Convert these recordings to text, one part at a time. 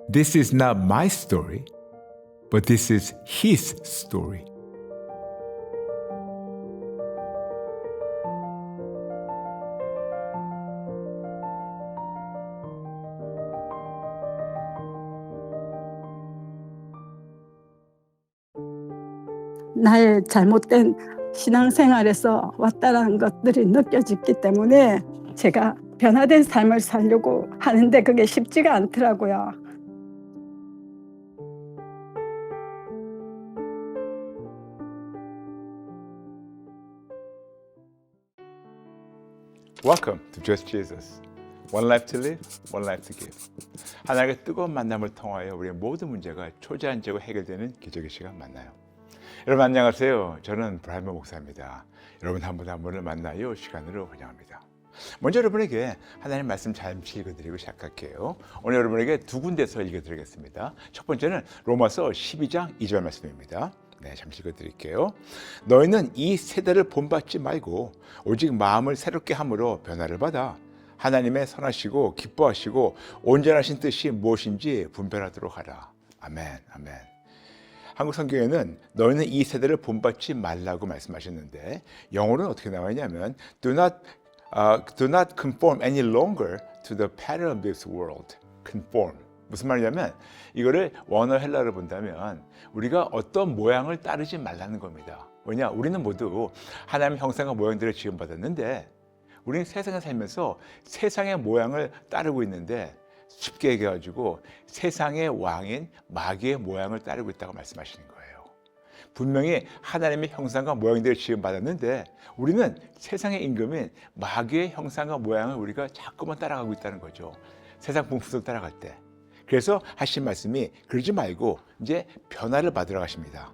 This is not my story, but this is his story. 나의 잘못된 신앙생활에서 왔다라는 것들이 느껴졌기 때문에 제가 변화된 삶을 살려고 하는데 그게 쉽지가 않더라고요. Welcome to Just Jesus. One life to live, one life to give. 하나님의 뜨거운 만남을 통하여 우리의 모든 문제가 초자연적으로 해결되는 기적의 시간 만나요. 여러분 안녕하세요. 저는 브라이머 목사입니다. 여러분 한 분 한 분을 만나요 시간으로 환영합니다. 먼저 여러분에게 하나님 말씀 잠시 읽어드리고 시작할게요. 오늘 여러분에게 두 군데서 읽어드리겠습니다. 첫 번째는 로마서 12장 2절 말씀입니다. 네, 잠시 읽어드릴게요. 너희는 이 세대를 본받지 말고 오직 마음을 새롭게 함으로 변화를 받아 하나님의 선하시고 기뻐하시고 온전하신 뜻이 무엇인지 분별하도록 하라. 아멘, 아멘. 한국 성경에는 너희는 이 세대를 본받지 말라고 말씀하셨는데 영어로는 어떻게 나와 있냐면 do not conform any longer to the pattern of this world. conform. 무슨 말이냐면 이거를 원어 헬라로 본다면 우리가 어떤 모양을 따르지 말라는 겁니다. 왜냐? 우리는 모두 하나님의 형상과 모양대로 지음받았는데 우리는 세상에 살면서 세상의 모양을 따르고 있는데 쉽게 얘기해가지고 세상의 왕인 마귀의 모양을 따르고 있다고 말씀하시는 거예요. 분명히 하나님의 형상과 모양대로 지음받았는데 우리는 세상의 임금인 마귀의 형상과 모양을 우리가 자꾸만 따라가고 있다는 거죠. 세상 분수를 따라갈 때. 그래서 하신 말씀이 그러지 말고 이제 변화를 받으러 가십니다.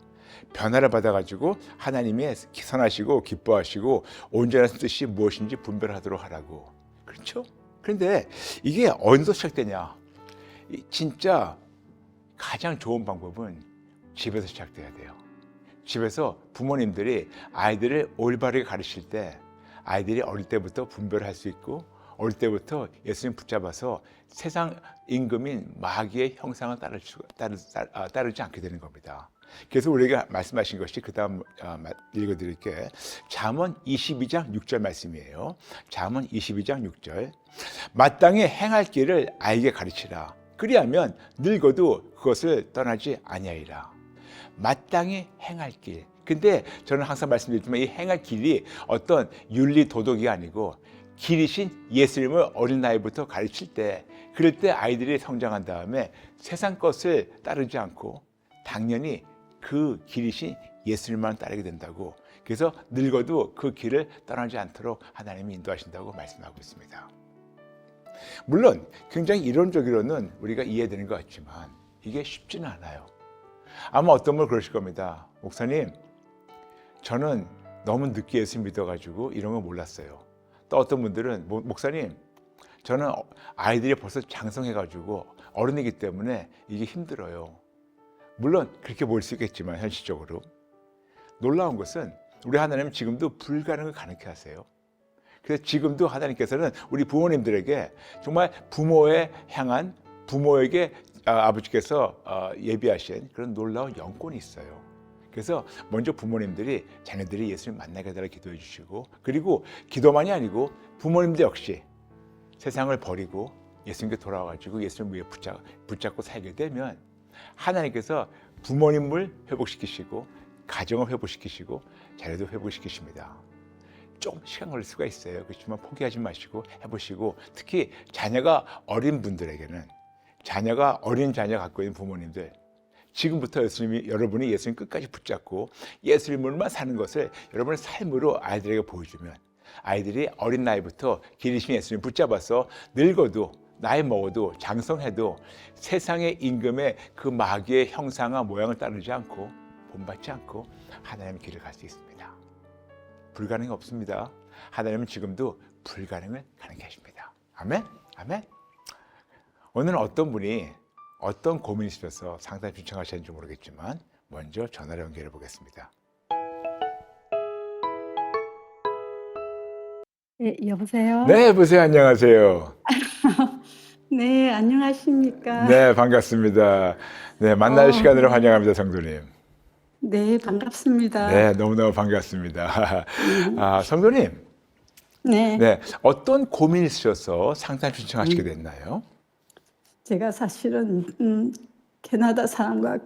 변화를 받아가지고 하나님의 선하시고 기뻐하시고 온전한 뜻이 무엇인지 분별하도록 하라고. 그렇죠? 그런데 이게 어디서 시작되냐? 진짜 가장 좋은 방법은 집에서 시작돼야 돼요. 집에서 부모님들이 아이들을 올바르게 가르칠 때 아이들이 어릴 때부터 분별을 할 수 있고 어릴 때부터 예수님 붙잡아서 세상 임금인 마귀의 형상을 따르지 않게 되는 겁니다. 그래서 우리가 말씀하신 것이 그 다음 읽어드릴게. 잠언 22장 6절 말씀이에요. 잠언 22장 6절. 마땅히 행할 길을 아이에게 가르치라. 그리하면 늙어도 그것을 떠나지 아니하리라. 마땅히 행할 길. 근데 저는 항상 말씀드리지만 이 행할 길이 어떤 윤리 도덕이 아니고 길이신 예수님을 어린 나이부터 가르칠 때 그럴 때 아이들이 성장한 다음에 세상 것을 따르지 않고 당연히 그 길이신 예수님만 따르게 된다고. 그래서 늙어도 그 길을 떠나지 않도록 하나님이 인도하신다고 말씀하고 있습니다. 물론 굉장히 이론적으로는 우리가 이해되는 것 같지만 이게 쉽지는 않아요. 아마 어떤 분 그러실 겁니다. 목사님, 저는 너무 늦게 예수 믿어가지고 이런 거 몰랐어요. 또 어떤 분들은 목사님, 저는 아이들이 벌써 장성해가지고 어른이기 때문에 이게 힘들어요. 물론 그렇게 보일 수 있겠지만 현실적으로 놀라운 것은 우리 하나님은 지금도 불가능을 가능케 하세요. 그래서 지금도 하나님께서는 우리 부모님들에게 정말 부모에게 아버지께서 예비하신 그런 놀라운 영권이 있어요. 그래서 먼저 부모님들이 자녀들이 예수님 만나게 해달라 기도해 주시고, 그리고 기도만이 아니고 부모님들 역시 세상을 버리고 예수님께 돌아와가지고 예수님 위에 붙잡고 살게 되면 하나님께서 부모님을 회복시키시고 가정을 회복시키시고 자녀도 회복시키십니다. 좀 시간 걸릴 수가 있어요. 그렇지만 포기하지 마시고 해보시고, 특히 자녀가 어린 분들에게는 어린 자녀 갖고 있는 부모님들, 지금부터 여러분이 예수님 끝까지 붙잡고 예수님으로만 사는 것을 여러분의 삶으로 아이들에게 보여주면 아이들이 어린 나이부터 길이신 예수님 붙잡아서 늙어도 나이 먹어도 장성해도 세상의 임금의 그 마귀의 형상과 모양을 따르지 않고 본받지 않고 하나님의 길을 갈 수 있습니다. 불가능이 없습니다. 하나님은 지금도 불가능을 가능케 하십니다. 아멘? 아멘? 오늘은 어떤 분이 어떤 고민이 있으셔서 상담 신청하셨는지 모르겠지만 먼저 전화를 연결해 보겠습니다. 예, 여보세요? 네, 여보세요. 안녕하세요. 네, 안녕하십니까? 네, 반갑습니다. 네, 만날 시간으로 환영합니다, 성도님. 네, 반갑습니다. 네, 너무너무 반갑습니다. 성도님, 네, 네, 어떤 고민이 있으셔서 상담 신청하시게 됐나요? 제가 사실은 캐나다 사람과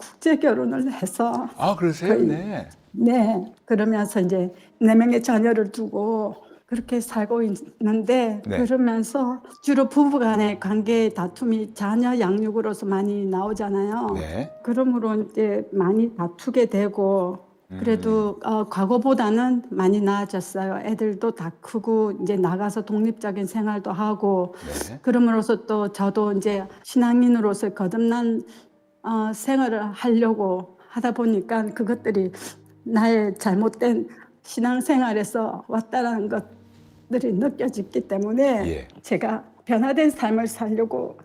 국제 결혼을 해서 아, 그러세요? 거의 네. 네, 그러면서 이제 4명의 자녀를 두고 그렇게 살고 있는데 네. 그러면서 주로 부부간의 관계 다툼이 자녀 양육으로서 많이 나오잖아요. 네. 그러므로 이제 많이 다투게 되고 그래도 과거보다는 많이 나아졌어요. 애들도 다 크고 이제 나가서 독립적인 생활도 하고 네. 그럼으로써 또 저도 이제 신앙인으로서 거듭난 생활을 하려고 하다 보니까 그것들이 나의 잘못된 신앙생활에서 왔다라는 것들이 느껴졌기 때문에 예. 제가 변화된 삶을 살려고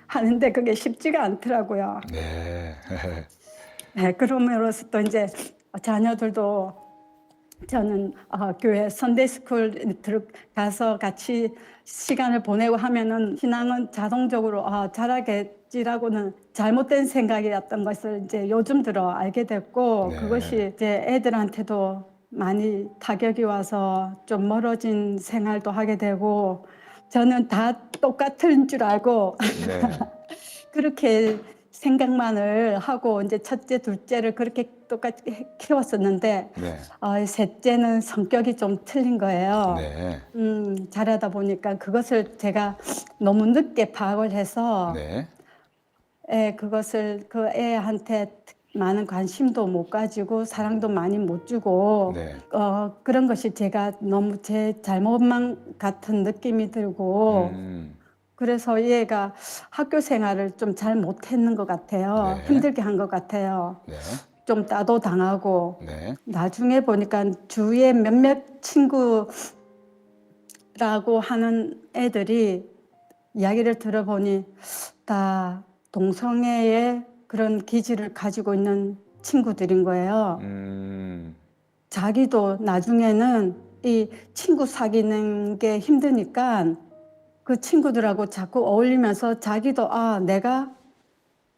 하는데 그게 쉽지가 않더라고요. 네. 네, 그럼으로써 또 이제 자녀들도 저는 교회 선데이스쿨 들어가서 같이 시간을 보내고 하면은 신앙은 자동적으로 자라겠지라고는 잘못된 생각이었던 것을 이제 요즘 들어 알게 됐고 네. 그것이 이제 애들한테도 많이 타격이 와서 좀 멀어진 생활도 하게 되고 저는 다 똑같은 줄 알고 네. 그렇게 생각만을 하고 이제 첫째, 둘째를 그렇게 똑같이 키웠었는데 네. 셋째는 성격이 좀 틀린 거예요. 네. 자라다 보니까 그것을 제가 너무 늦게 파악을 해서 네. 그것을 그 애한테 많은 관심도 못 가지고 사랑도 많이 못 주고 네. 그런 것이 제가 너무 제 잘못만 같은 느낌이 들고 그래서 얘가 학교 생활을 좀 잘 못했는 것 같아요. 네. 힘들게 한 것 같아요. 네. 좀 따도 당하고 네. 나중에 보니까 주위에 몇몇 친구라고 하는 애들이 이야기를 들어보니 다 동성애의 그런 기질을 가지고 있는 친구들인 거예요. 자기도 나중에는 이 친구 사귀는 게 힘드니까 그 친구들하고 자꾸 어울리면서 자기도 내가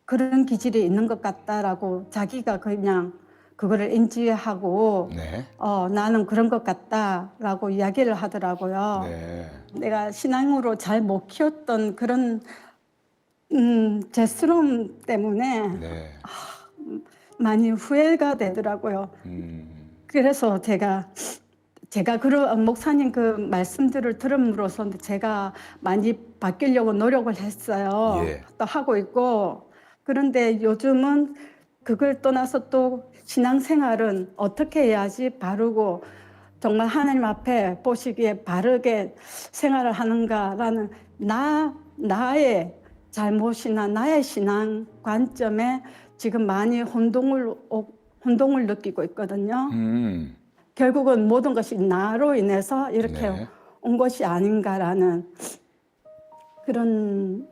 그런 기질이 있는 것 같다라고 자기가 그냥 그거를 인지하고 네. 나는 그런 것 같다라고 이야기를 하더라고요. 네. 내가 신앙으로 잘 못 키웠던 그런 죄스러움 때문에 네. 많이 후회가 되더라고요. 그래서 제가 그런 목사님 그 말씀들을 들음으로써 제가 많이 바뀌려고 노력을 했어요. 예. 또 하고 있고 그런데 요즘은 그걸 떠나서 또 신앙생활은 어떻게 해야지 바르고 정말 하나님 앞에 보시기에 바르게 생활을 하는가라는 나의 잘못이나 나의 신앙 관점에 지금 많이 혼동을 느끼고 있거든요. 결국은 모든 것이 나로 인해서 이렇게 네. 온 것이 아닌가라는 그런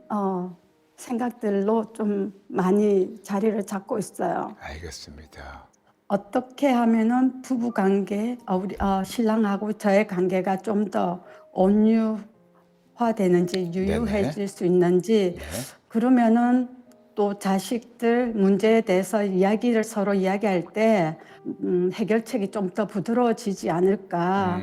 생각들로 좀 많이 자리를 잡고 있어요. 알겠습니다. 어떻게 하면은 부부 관계, 우리 신랑하고 저의 관계가 좀 더 온유화되는지 유유해질 수 있는지 네. 그러면은 또 자식들 문제에 대해서 이야기를 서로 이야기할 때 해결책이 좀 더 부드러워지지 않을까.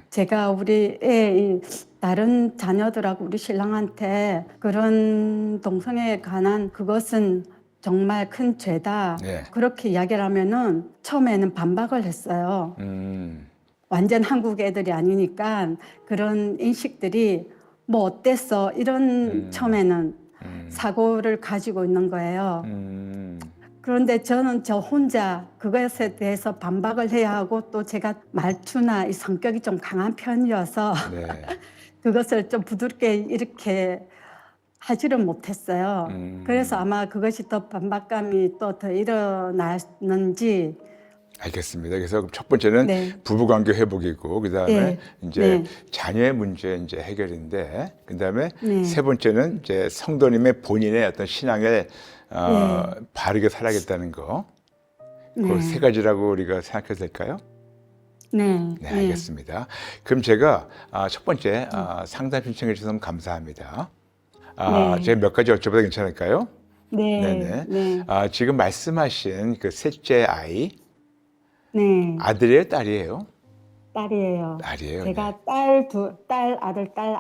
제가 우리 애 다른 자녀들하고 우리 신랑한테 그런 동성애에 관한 그것은 정말 큰 죄다. 네. 그렇게 이야기를 하면은 처음에는 반박을 했어요. 완전 한국 애들이 아니니까 그런 인식들이 뭐 어땠어 이런 처음에는 사고를 가지고 있는 거예요. 그런데 저는 저 혼자 그것에 대해서 반박을 해야 하고 또 제가 말투나 이 성격이 좀 강한 편이어서 네. 그것을 좀 부드럽게 이렇게 하지를 못했어요. 그래서 아마 그것이 더 반박감이 또 더 일어났는지. 알겠습니다. 그래서 그럼 첫 번째는 네. 부부관계 회복이고, 그 다음에 네. 이제 네. 자녀의 문제 이제 해결인데, 그 다음에 네. 세 번째는 이제 성도님의 본인의 어떤 신앙에 네. 바르게 살아야겠다는 거. 그 네. 세 가지라고 우리가 생각해도 될까요? 네. 네, 알겠습니다. 그럼 제가 첫 번째 상담 신청해 주셔서 너무 감사합니다. 네. 제가 몇 가지 여쭤봐도 괜찮을까요? 네. 네네. 네. 지금 말씀하신 그 셋째 아이, 네. 아들이에요, 딸이에요? 딸이에요. 딸이에요. 제가 딸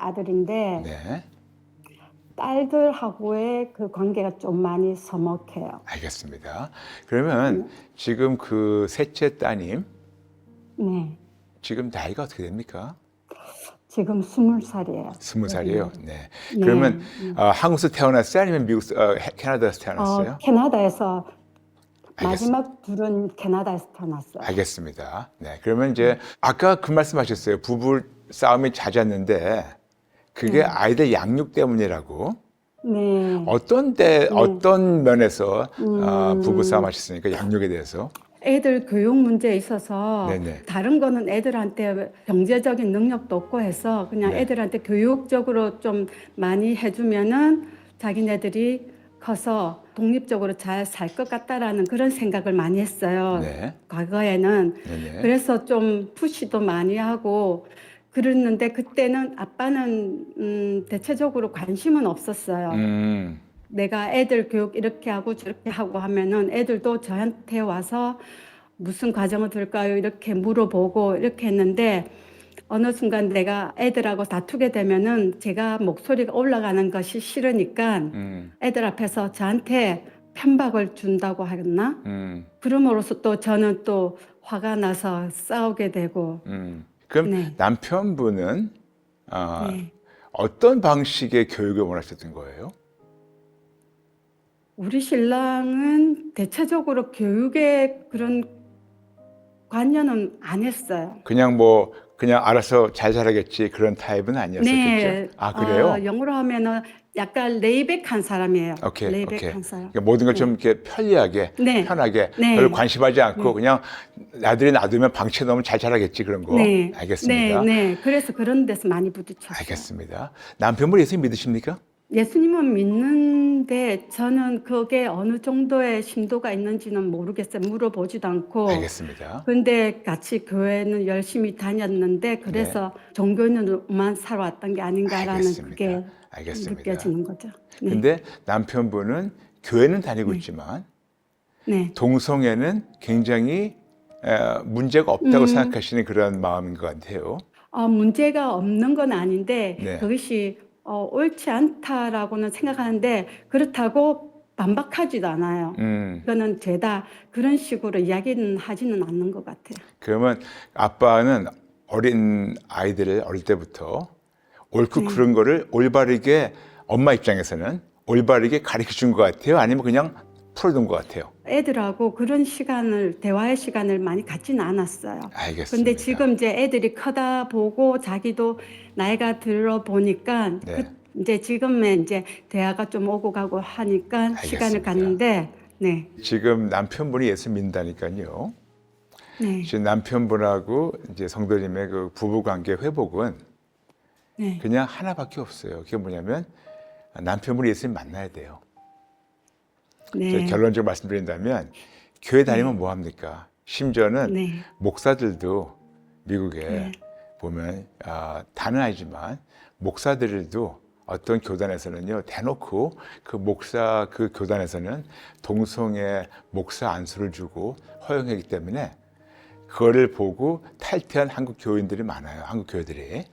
아들인데 네. 딸들하고의 그 관계가 좀 많이 서먹해요. 알겠습니다. 그러면 지금 그 셋째 따님, 네. 지금 나이가 어떻게 됩니까? 지금 20살이에요. 20살이에요. 네. 네. 그러면 한국에서 태어났어요? 아니면 캐나다에서 태어났어요? 캐나다에서 알겠습니다. 마지막 둘은 캐나다에서 태어났어요. 알겠습니다. 네. 그러면 이제 아까 그 말씀하셨어요. 부부 싸움이 잦았는데 그게 아이들 양육 때문이라고. 네. 어떤 면에서 부부 싸움 하셨습니까? 양육에 대해서. 애들 교육 문제에 있어서 네네. 다른 거는 애들한테 경제적인 능력도 없고 해서 그냥 네. 애들한테 교육적으로 좀 많이 해주면은 자기네들이 커서 독립적으로 잘 살 것 같다라는 그런 생각을 많이 했어요. 네. 과거에는. 네네. 그래서 좀 푸시도 많이 하고 그랬는데 그때는 아빠는 대체적으로 관심은 없었어요. 내가 애들 교육 이렇게 하고 저렇게 하고 하면은 애들도 저한테 와서 무슨 과정을 들까요? 이렇게 물어보고 이렇게 했는데 어느 순간 내가 애들하고 다투게 되면은 제가 목소리가 올라가는 것이 싫으니까 애들 앞에서 저한테 편박을 준다고 하겠나? 그럼으로써 또 저는 또 화가 나서 싸우게 되고. 그럼 네. 남편분은 네. 어떤 방식의 교육을 원하셨던 거예요? 우리 신랑은 대체적으로 교육에 그런 관여는 안 했어요. 그냥 알아서 잘 자라겠지 그런 타입은 아니었었겠죠? 그래요? 영어로 하면은 약간 레이백한 사람이에요. 오케이. 레이백한 사람. 그러니까 모든 걸 좀 이렇게 편리하게, 네. 편하게, 네. 별로 관심하지 않고 그냥 나들이 놔두면 방치해 놓으면 잘 자라겠지 그런 거. 네. 알겠습니다. 네. 그래서 그런 데서 많이 부딪혔어요. 알겠습니다. 남편분 예수님 믿으십니까? 예수님은 믿는데 저는 그게 어느 정도의 심도가 있는지는 모르겠어요. 물어보지도 않고. 알겠습니다. 근데 같이 교회는 열심히 다녔는데 그래서 종교인으로만 살아왔던 게 아닌가라는 그게 알겠습니다. 느껴지는 거죠. 네. 근데 남편분은 교회는 다니고 있지만 네. 동성애는 굉장히 문제가 없다고 생각하시는 그런 마음인 것 같아요. 문제가 없는 건 아닌데 네. 그것이 옳지 않다라고는 생각하는데 그렇다고 반박하지도 않아요. 이거는 죄다 그런 식으로 이야기는 하지는 않는 것 같아요. 그러면 아빠는 어린 아이들을 어릴 때부터 옳고 그른 거를 올바르게 엄마 입장에서는 올바르게 가르쳐 준 것 같아요? 아니면 그냥 풀어둔 것 같아요? 애들하고 그런 대화의 시간을 많이 갖지는 않았어요. 알겠습니다. 근데 지금 이제 애들이 커다 보고 자기도 나이가 들어 보니까 네. 이제 지금의 이제 대화가 좀 오고 가고 하니까 시간을 알겠습니다. 갖는데 네. 지금 남편분이 예수 믿는다니까요. 네. 지금 남편분하고 이제 성도님의 그 부부 관계 회복은 네. 그냥 하나밖에 없어요. 그게 뭐냐면 남편분이 예수님 만나야 돼요. 네. 결론적으로 말씀드린다면 교회 다니면 뭐 합니까? 심지어는 네. 목사들도 미국에 보면 다는 아니지만 목사들도 어떤 교단에서는요 대놓고 그 교단에서는 동성애 목사 안수를 주고 허용하기 때문에 그거를 보고 탈퇴한 한국 교인들이 많아요. 한국 교회들이.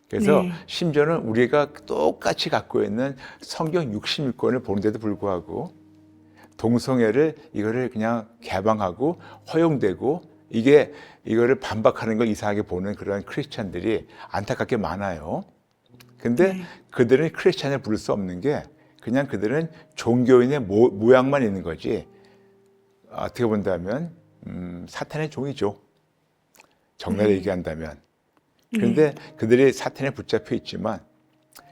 그래서 네. 심지어는 우리가 똑같이 갖고 있는 성경 66권을 보는데도 불구하고 동성애를 이거를 그냥 개방하고 허용되고 이거를 반박하는 걸 이상하게 보는 그런 크리스찬들이 안타깝게 많아요. 근데 그들은 크리스찬을 부를 수 없는 게 그냥 그들은 종교인의 모양만 있는 거지. 어떻게 본다면 사탄의 종이죠. 정나라 얘기한다면. 그런데 그들이 사탄에 붙잡혀 있지만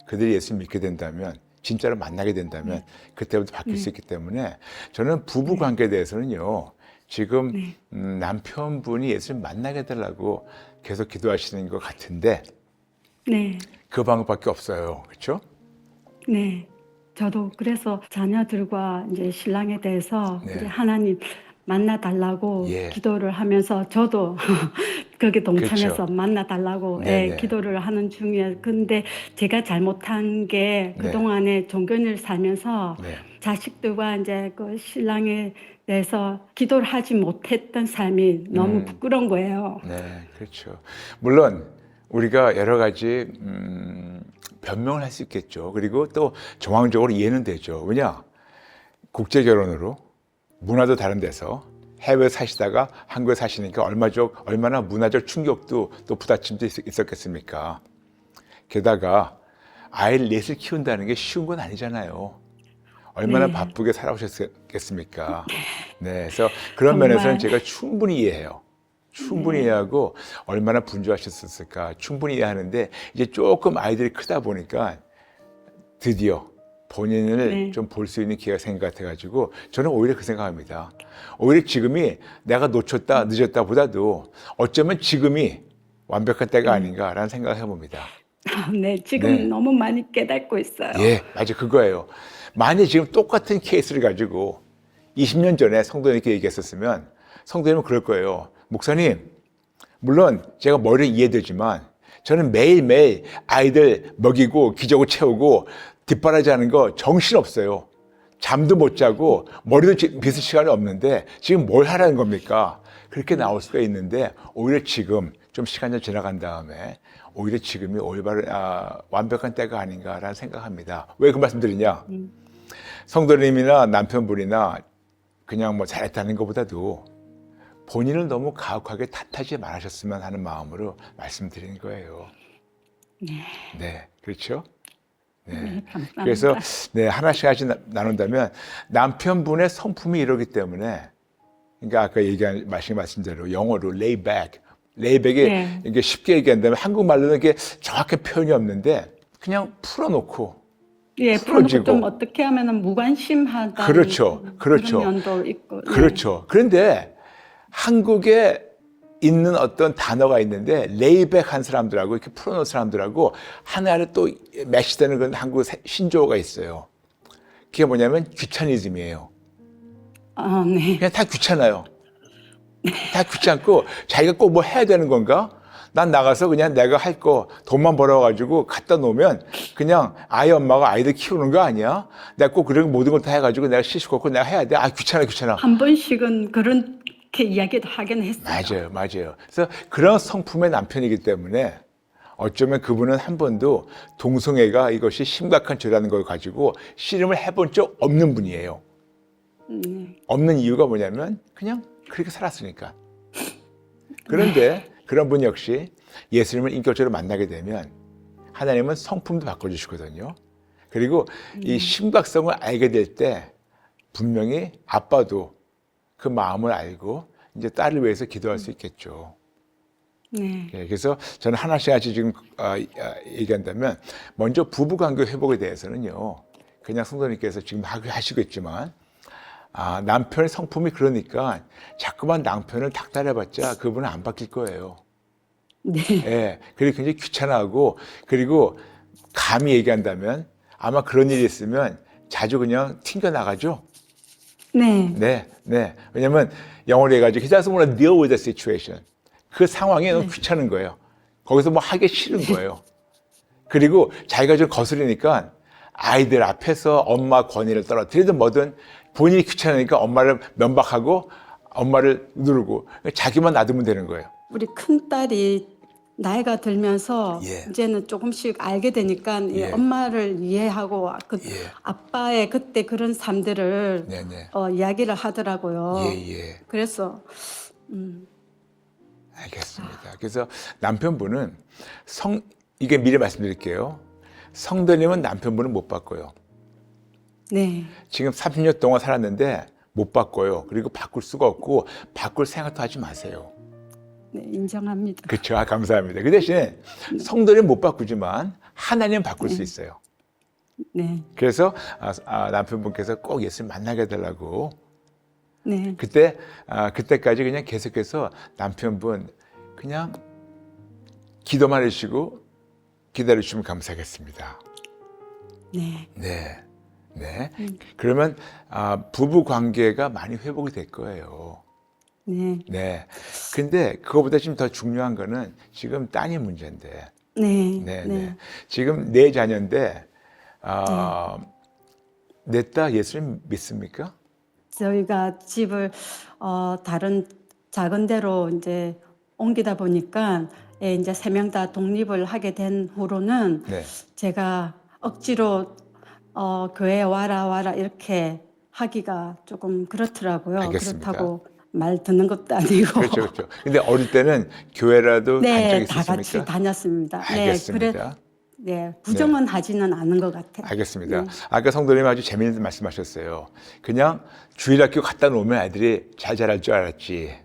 그들이 예수 믿게 된다면 진짜로 만나게 된다면 그때부터 바뀔 수 있기 때문에 저는 부부 관계에 대해서는요. 지금 남편분이 예수를 만나게 해달라고 계속 기도하시는 것 같은데 네. 그 방법밖에 없어요. 그렇죠? 네. 저도 그래서 자녀들과 이제 신랑에 대해서 네. 이제 하나님 만나달라고 예. 기도를 하면서 저도 거기 동참해서 그렇죠. 만나달라고 네네. 기도를 하는 중이에요. 근데 제가 잘못한 게 네. 그동안에 종교인을 살면서 네. 자식들과 이제 그 신랑에 대해서 기도를 하지 못했던 삶이 너무 부끄러운 거예요. 네, 그렇죠. 물론 우리가 여러 가지 변명을 할 수 있겠죠. 그리고 또 정황적으로 이해는 되죠. 왜냐? 국제 결혼으로 문화도 다른 데서 해외 사시다가 한국에 사시니까 얼마나 문화적 충격도 또 부딪힘도 있었겠습니까? 게다가 아이를 넷을 키운다는 게 쉬운 건 아니잖아요. 얼마나 네. 바쁘게 살아오셨겠습니까? 네, 그래서 그런 정말. 면에서는 제가 충분히 이해해요. 충분히 이해하고 얼마나 분주하셨을까 충분히 이해하는데 이제 조금 아이들이 크다 보니까 드디어 본인을 네. 좀 볼 수 있는 기회가 생긴 것 같아가지고 저는 오히려 그 생각합니다. 오히려 지금이 내가 놓쳤다 늦었다 보다도 어쩌면 지금이 완벽한 때가 아닌가라는 생각을 해봅니다. 네, 지금 네. 너무 많이 깨닫고 있어요. 예, 맞아 그거예요. 만약 지금 똑같은 케이스를 가지고 20년 전에 성도님께 얘기했었으면 성도님은 그럴 거예요. 목사님, 물론 제가 머리를 이해되지만 저는 매일매일 아이들 먹이고 기저귀 채우고 뒷바라지하는 거 정신없어요. 잠도 못 자고 머리도 빗을 시간이 없는데 지금 뭘 하라는 겁니까? 그렇게 나올 수가 있는데 오히려 지금 좀 시간이 좀 지나간 다음에 오히려 지금이 완벽한 때가 아닌가라는 생각합니다. 왜 그 말씀 드리냐? 성도님이나 남편분이나 그냥 뭐 잘했다는 것보다도 본인을 너무 가혹하게 탓하지 말으셨으면 하는 마음으로 말씀드리는 거예요. 네, 그렇죠? 네. 감사합니다. 그래서 네, 하나씩 나눈다면 남편분의 성품이 이러기 때문에 그러니까 아까 얘기한 말씀대로 영어로 lay back, layback이 네. 이게 쉽게 얘기한다면 한국말로는 이게 정확한 표현이 없는데 그냥 풀어놓고 예, 풀어지고. 좀 어떻게 하면은 무관심하다. 그렇죠. 그렇죠. 그런 면도 있고. 네. 그렇죠. 그런데 한국에 있는 어떤 단어가 있는데 레이백한 사람들하고 이렇게 풀어놓은 사람들하고 하나를 또 매치되는 그런 한국 신조어가 있어요. 그게 뭐냐면 귀차니즘이에요. 아, 네. 그냥 다 귀찮아요. 다 귀찮고 자기가 꼭 뭐 해야 되는 건가? 난 나가서 그냥 내가 할 거 돈만 벌어가지고 갖다 놓으면 그냥 아이 엄마가 아이들 키우는 거 아니야? 내가 꼭 그런 모든 걸 다 해가지고 내가 시시콜콜 내가 해야 돼. 아 귀찮아. 한 번씩은 그렇게 이야기도 하긴 했어요. 맞아요. 그래서 그런 성품의 남편이기 때문에 어쩌면 그분은 한 번도 동성애가 이것이 심각한 죄라는 걸 가지고 씨름을 해본 적 없는 분이에요. 없는 이유가 뭐냐면 그냥 그렇게 살았으니까. 그런데 그런 분 역시 예수님을 인격적으로 만나게 되면 하나님은 성품도 바꿔주시거든요. 그리고 이 심각성을 알게 될 때 분명히 아빠도 그 마음을 알고 이제 딸을 위해서 기도할 수 있겠죠. 네. 그래서 저는 하나씩 지금 얘기한다면 먼저 부부관계 회복에 대해서는요. 그냥 성도님께서 지금 하시겠지만 남편의 성품이 그러니까 자꾸만 남편을 닥달해봤자 그분은 안 바뀔 거예요. 네. 예, 그리고 굉장히 귀찮아하고 그리고 감히 얘기한다면 아마 그런 일이 있으면 자주 그냥 튕겨나가죠. 네. 네. 왜냐면 영어로 해가지고 he doesn't want to deal with the situation. 그 상황이 너무 귀찮은 거예요. 거기서 뭐 하기 싫은 거예요. 그리고 자기가 좀 거스르니까 아이들 앞에서 엄마 권위를 떨어뜨리든 뭐든 본인이 귀찮으니까 엄마를 면박하고 엄마를 누르고 자기만 놔두면 되는 거예요. 우리 큰 딸이 나이가 들면서 예. 이제는 조금씩 알게 되니까 이 예. 엄마를 이해하고 예. 아빠의 그때 그런 삶들을 네네. 이야기를 하더라고요. 예. 그래서 알겠습니다. 그래서 남편분은 이게 미리 말씀드릴게요. 성도님은 남편분은 못 바꿔요. 네. 지금 30년 동안 살았는데 못 바꿔요. 그리고 바꿀 수가 없고 바꿀 생각도 하지 마세요. 네, 인정합니다. 그렇죠. 감사합니다. 그 대신 성도님 못 바꾸지만 하나님 바꿀 수 있어요. 네. 그래서 남편분께서 꼭 예수를 만나게 해달라고 네. 그때까지 그냥 계속해서 남편분 그냥 기도만 해주시고 기다려주시면 감사하겠습니다. 네. 네. 네. 그러면 부부 관계가 많이 회복이 될 거예요. 네. 네. 근데 그거보다 지금 더 중요한 거는 지금 따님 문제인데. 네. 네, 네. 네. 지금 네 자녀인데 내 딸 예수님 믿습니까? 저희가 집을 다른 작은 데로 이제 옮기다 보니까 이제 세 명 다 독립을 하게 된 후로는 네. 제가 억지로 교회에 와라 이렇게 하기가 조금 그렇더라고요. 알겠습니다. 그렇다고 말 듣는 것도 아니고. 그렇죠, 그렇죠. 근데 어릴 때는 교회라도 간 적 네, 다 같이 있으십니까? 다녔습니다. 알겠습니다. 네, 부정은 하지는 않은 것 같아요. 알겠습니다. 아까 성도님 아주 재미있는 말씀하셨어요. 그냥 주일학교 갖다 놓으면 애들이 잘 자랄 줄 알았지.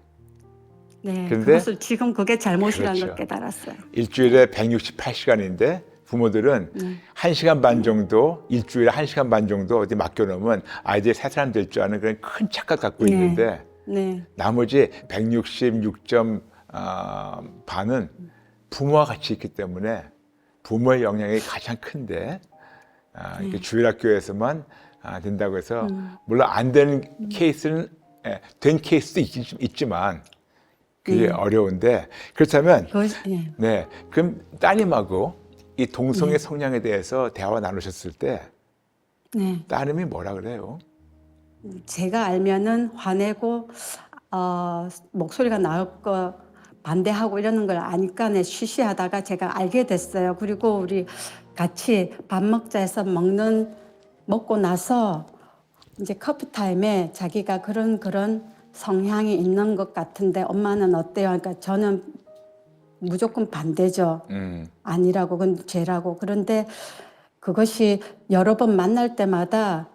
네, 근데 그것을 지금 그게 잘못이라는 그렇죠. 걸 깨달았어요. 일주일에 168시간인데 부모들은 1시간 반 정도, 일주일에 1시간 반 정도 어디 맡겨놓으면 아이들이 새 사람 될 줄 아는 그런 큰 착각 갖고 네. 있는데 네, 나머지 166점 반은 부모와 같이 있기 때문에 부모의 영향이 가장 큰데 이렇게 주일학교에서만 된다고 해서 물론 안 되는 케이스는 된 케이스도 있지만 그게 어려운데 그렇다면 네. 네 그럼 따님하고 이 동성애 성향에 대해서 대화 나누셨을 때 네. 따님이 뭐라 그래요? 제가 알면은 화내고 목소리가 나올 거 반대하고 이러는 걸 아니까 네, 쉬쉬하다가 제가 알게 됐어요. 그리고 우리 같이 밥 먹자 해서 먹고 나서 이제 커피 타임에 자기가 그런 성향이 있는 것 같은데 엄마는 어때요? 그러니까 저는 무조건 반대죠. 아니라고, 그건 죄라고. 그런데 그것이 여러 번 만날 때마다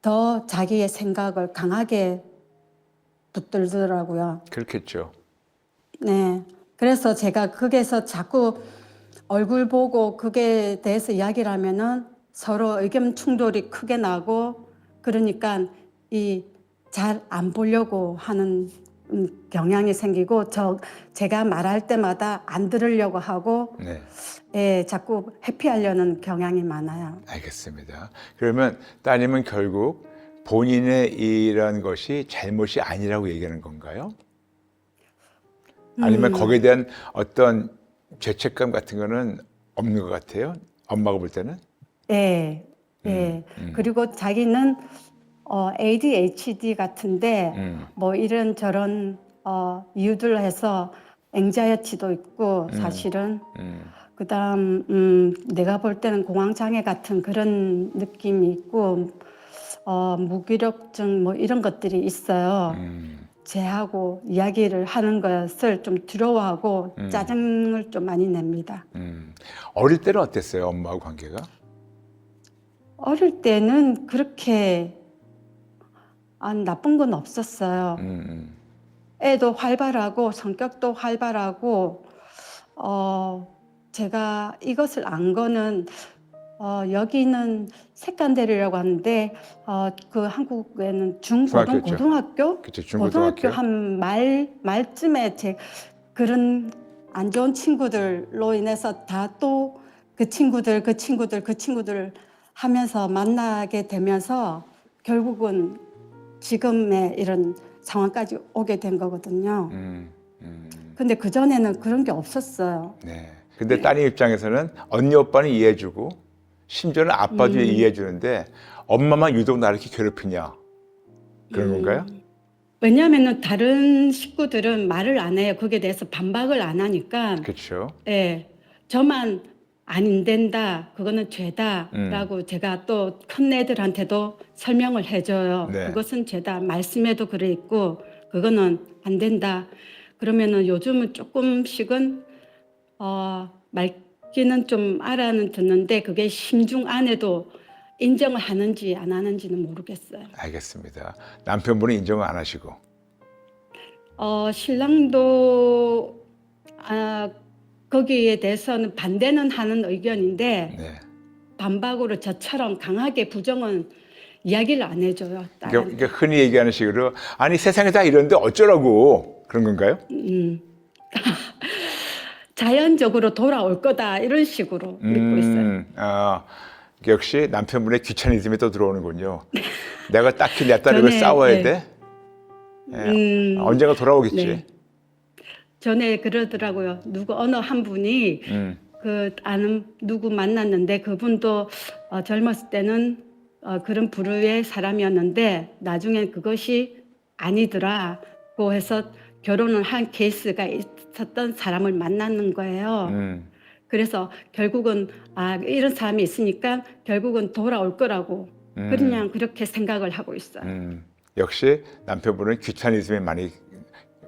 더 자기의 생각을 강하게 붙들더라고요. 그렇겠죠. 네. 그래서 제가 거기에서 자꾸 얼굴 보고 그게 대해서 이야기를 하면은 서로 의견 충돌이 크게 나고 그러니까 잘 안 보려고 하는 경향이 생기고 제가 말할 때마다 안 들으려고 하고 네. 예, 자꾸 회피하려는 경향이 많아요. 알겠습니다. 그러면 따님은 결국 본인의 이런 것이 잘못이 아니라고 얘기하는 건가요? 아니면 거기에 대한 어떤 죄책감 같은 거는 없는 것 같아요? 엄마가 볼 때는? 예, 예. 그리고 자기는 ADHD 같은데 뭐 이런 저런 이유들 해서 앵자이어티도 있고 사실은 그다음 내가 볼 때는 공황장애 같은 그런 느낌이 있고 무기력증 뭐 이런 것들이 있어요. 제하고 이야기를 하는 것을 좀 두려워하고 짜증을 좀 많이 냅니다. 어릴 때는 어땠어요? 엄마하고 관계가? 어릴 때는 그렇게 나쁜 건 없었어요. 애도 활발하고 성격도 활발하고 제가 이것을 안 거는 여기는 색간대리라고 하는데 그 한국에는 중고등 고등학교 그쵸, 고등학교 한 말쯤에 그런 안 좋은 친구들로 인해서 다 또 그 친구들 하면서 만나게 되면서 결국은 지금의 이런 상황까지 오게 된 거거든요. 근데 그전에는 그런 게 없었어요. 네. 근데 따님 입장에서는 언니 오빠는 이해해주고 심지어는 아빠도 이해해주는데 엄마만 유독 나를 이렇게 괴롭히냐 그런 건가요? 왜냐하면 다른 식구들은 말을 안 해요. 거기에 대해서 반박을 안 하니까. 그렇죠. 예, 저만 안 된다, 그거는 죄다라고 제가 또 큰애들한테도 설명을 해줘요. 네. 그것은 죄다. 말씀에도 그래 있고 그거는 안 된다. 그러면은 요즘은 조금씩은 말귀는 좀 알아는 듣는데 그게 심중 안에도 인정을 하는지 안 하는지는 모르겠어요. 알겠습니다. 남편분은 인정을 안 하시고. 신랑도 거기에 대해서는 반대는 하는 의견인데 네. 반박으로 저처럼 강하게 부정은 이야기를 안 해줘요. 그러니까 흔히 얘기하는 식으로 아니 세상에 다 이런데 어쩌라고 그런 건가요? 자연적으로 돌아올 거다 이런 식으로 믿고 있어요. 역시 남편분의 귀차니즘이 또 들어오는군요. 내가 딱히 내 딸과 전에, 싸워야 네. 돼? 언젠가 돌아오겠지. 네. 전에 그러더라고요. 어느 한 분이 그 아는 누구 만났는데 그분도 젊었을 때는 그런 부류의 사람이었는데 나중에 그것이 아니더라고 해서 결혼을 한 케이스가 있었던 사람을 만나는 거예요. 그래서 결국은 이런 사람이 있으니까 결국은 돌아올 거라고 그냥 그렇게 생각을 하고 있어요. 역시 남편분은 귀차니즘에 많이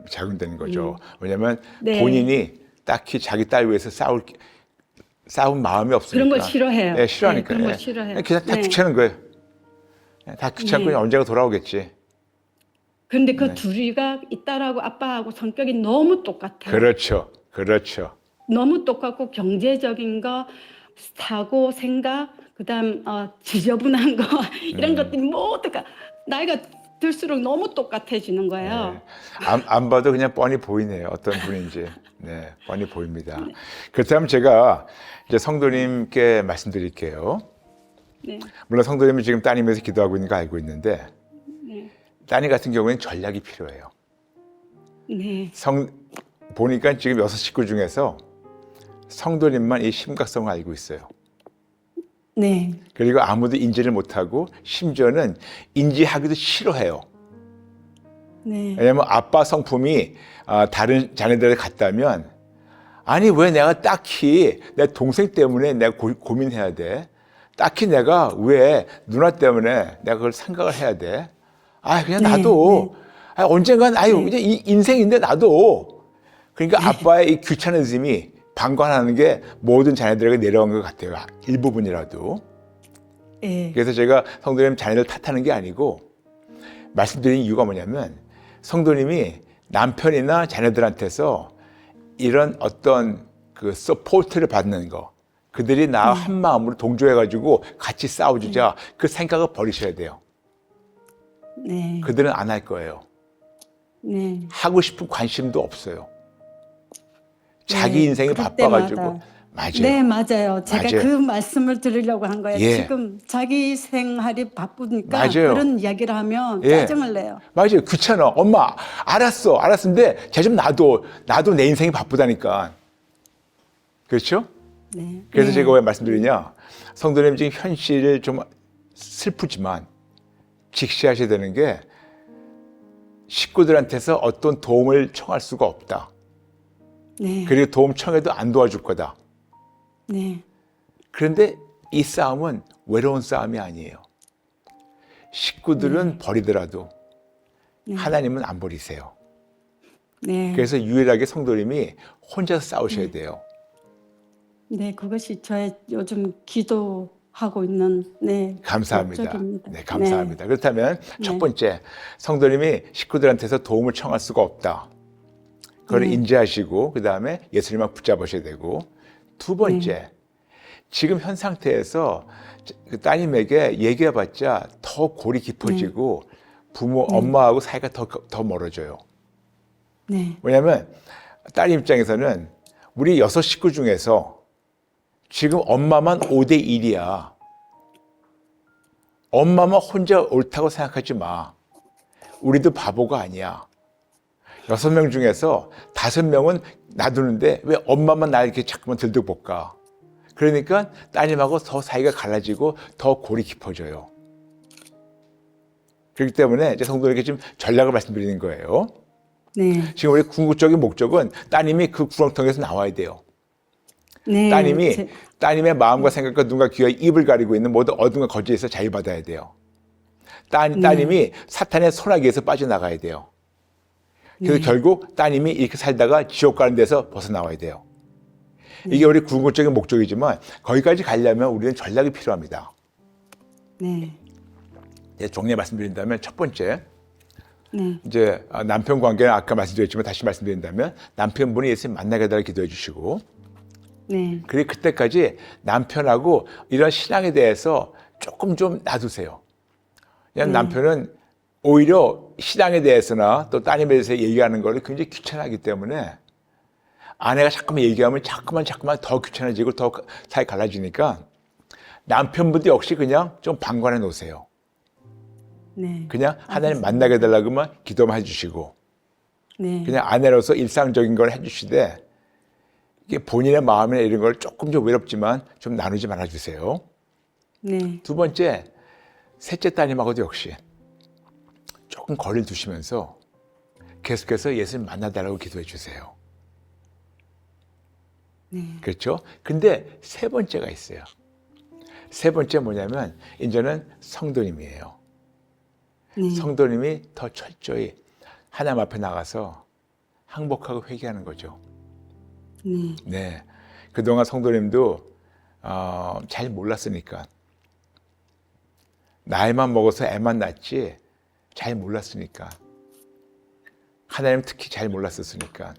작용되는 거죠. 왜냐하면 네. 본인이 딱히 자기 딸 위해서 싸운 마음이 없으니까. 그런 걸 싫어해요. 네, 싫어하니까. 네, 그런 걸 예. 싫어해요. 그냥 다 네. 귀찮은 거예요. 다 귀찮고 네. 그냥 언젠가 돌아오겠지. 그런데 그 네. 둘이가 이 딸하고 아빠하고 성격이 너무 똑같아요. 그렇죠. 그렇죠. 너무 똑같고 경제적인 거, 사고, 생각, 그다음 지저분한 거 이런 것들이 모두가 나이가 들수록 너무 똑같아지는 거예요. 네. 안 봐도 그냥 뻔히 보이네요. 어떤 분인지. 네, 뻔히 보입니다. 그렇다면 제가 이제 성도님께 말씀드릴게요. 네. 물론 성도님은 지금 따님에서 기도하고 있는 거 알고 있는데 네. 따님 같은 경우에는 전략이 필요해요. 네. 보니까 지금 6식구 중에서 성도님만 이 심각성을 알고 있어요. 네. 그리고 아무도 인지를 못하고 심지어는 인지하기도 싫어해요. 네. 왜냐하면 아빠 성품이 다른 자녀들에 갔다면 아니 왜 내가 딱히 내 동생 때문에 내가 고민해야 돼? 딱히 내가 왜 누나 때문에 내가 그걸 생각을 해야 돼? 그냥 네, 나도 언젠간 이제 인생인데 나도 그러니까 아빠의 이 귀차니즘이 방관하는 게 모든 자녀들에게 내려온 것 같아요. 일부분이라도. 네. 그래서 제가 성도님 자녀들 탓하는 게 아니고 말씀드린 이유가 뭐냐면 성도님이 남편이나 자녀들한테서 이런 어떤 그 서포트를 받는 거 그들이 나와 한 마음으로 동조해가지고 같이 싸워주자 그 생각을 버리셔야 돼요. 네. 그들은 안 할 거예요. 네. 하고 싶은 관심도 없어요. 자기 네, 인생이 그럴 바빠가지고. 때마다. 맞아요. 네, 맞아요. 제가 맞아요. 그 말씀을 드리려고 한 거예요. 예. 지금 자기 생활이 바쁘니까 맞아요. 그런 이야기를 하면 예. 짜증을 내요. 맞아요. 귀찮아. 엄마, 알았는데 쟤 좀 나도 내 인생이 바쁘다니까. 그렇죠? 네. 그래서 네. 제가 왜 말씀드리냐. 성도님 지금 현실을 좀 슬프지만 직시하셔야 되는 게 식구들한테서 어떤 도움을 청할 수가 없다. 네. 그리고 도움 청해도 안 도와줄 거다. 네. 그런데 이 싸움은 외로운 싸움이 아니에요. 식구들은 버리더라도 하나님은 안 버리세요. 네. 그래서 유일하게 성도님이 혼자서 싸우셔야 돼요. 네, 그것이 저의 요즘 기도하고 있는 감사합니다. 목적입니다. 네, 감사합니다. 그렇다면 첫 번째, 성도님이 식구들한테서 도움을 청할 수가 없다. 그걸 인지하시고 그 다음에 예수님만 붙잡으셔야 되고 두 번째, 지금 현 상태에서 그 따님에게 얘기해봤자 더 골이 깊어지고 부모, 엄마하고 사이가 더 멀어져요. 네. 왜냐하면 따님 입장에서는 우리 6식구 중에서 지금 엄마만 5대 1이야. 엄마만 혼자 옳다고 생각하지 마. 우리도 바보가 아니야. 6명 중에서 5명은 놔두는데 왜 엄마만 나 이렇게 자꾸만 들들볶아. 그러니까 따님하고 더 사이가 갈라지고 더 골이 깊어져요. 그렇기 때문에 이제 성도에게 지금 전략을 말씀드리는 거예요. 네. 지금 우리 궁극적인 목적은 따님이 그 구렁텅이에서 나와야 돼요. 네. 따님의 마음과 생각과 눈과 귀와 입을 가리고 있는 모든 어둠과 거짓에서 자유받아야 돼요. 따님이 사탄의 소나기에서 빠져나가야 돼요. 그래서 결국 따님이 이렇게 살다가 지옥 가는 데서 벗어나와야 돼요. 이게 우리 궁극적인 목적이지만 거기까지 가려면 우리는 전략이 필요합니다. 네. 정리해 말씀드린다면 첫 번째, 네. 이제 남편 관계는 아까 말씀드렸지만 다시 말씀드린다면 남편분이 예수님 만나게 해달라 기도해 주시고 네. 그리고 그때까지 남편하고 이런 신앙에 대해서 조금 좀 놔두세요. 그냥 남편은 오히려 신앙에 대해서나 또 따님에 대해서 얘기하는 거를 굉장히 귀찮아하기 때문에 아내가 자꾸만 얘기하면 자꾸만 더 귀찮아지고 더 사이 갈라지니까 남편분도 역시 그냥 좀 방관해 놓으세요. 네. 그냥 하나님 알겠습니다. 만나게 해달라고만 기도만 해주시고 네. 그냥 아내로서 일상적인 걸 해주시되 이게 본인의 마음이나 이런 걸 조금 좀 외롭지만 좀 나누지 말아주세요. 네. 두 번째, 셋째 따님하고도 역시 조금 거리를 두시면서 계속해서 예수님 만나달라고 기도해 주세요. 네. 그렇죠? 근데 세 번째가 있어요. 세 번째 뭐냐면 이제는 성도님이에요. 네. 성도님이 더 철저히 하나님 앞에 나가서 항복하고 회개하는 거죠. 네. 네, 그동안 성도님도 잘 몰랐으니까 나이만 먹어서 애만 낳지 잘 몰랐으니까 하나님 특히 잘 몰랐었으니까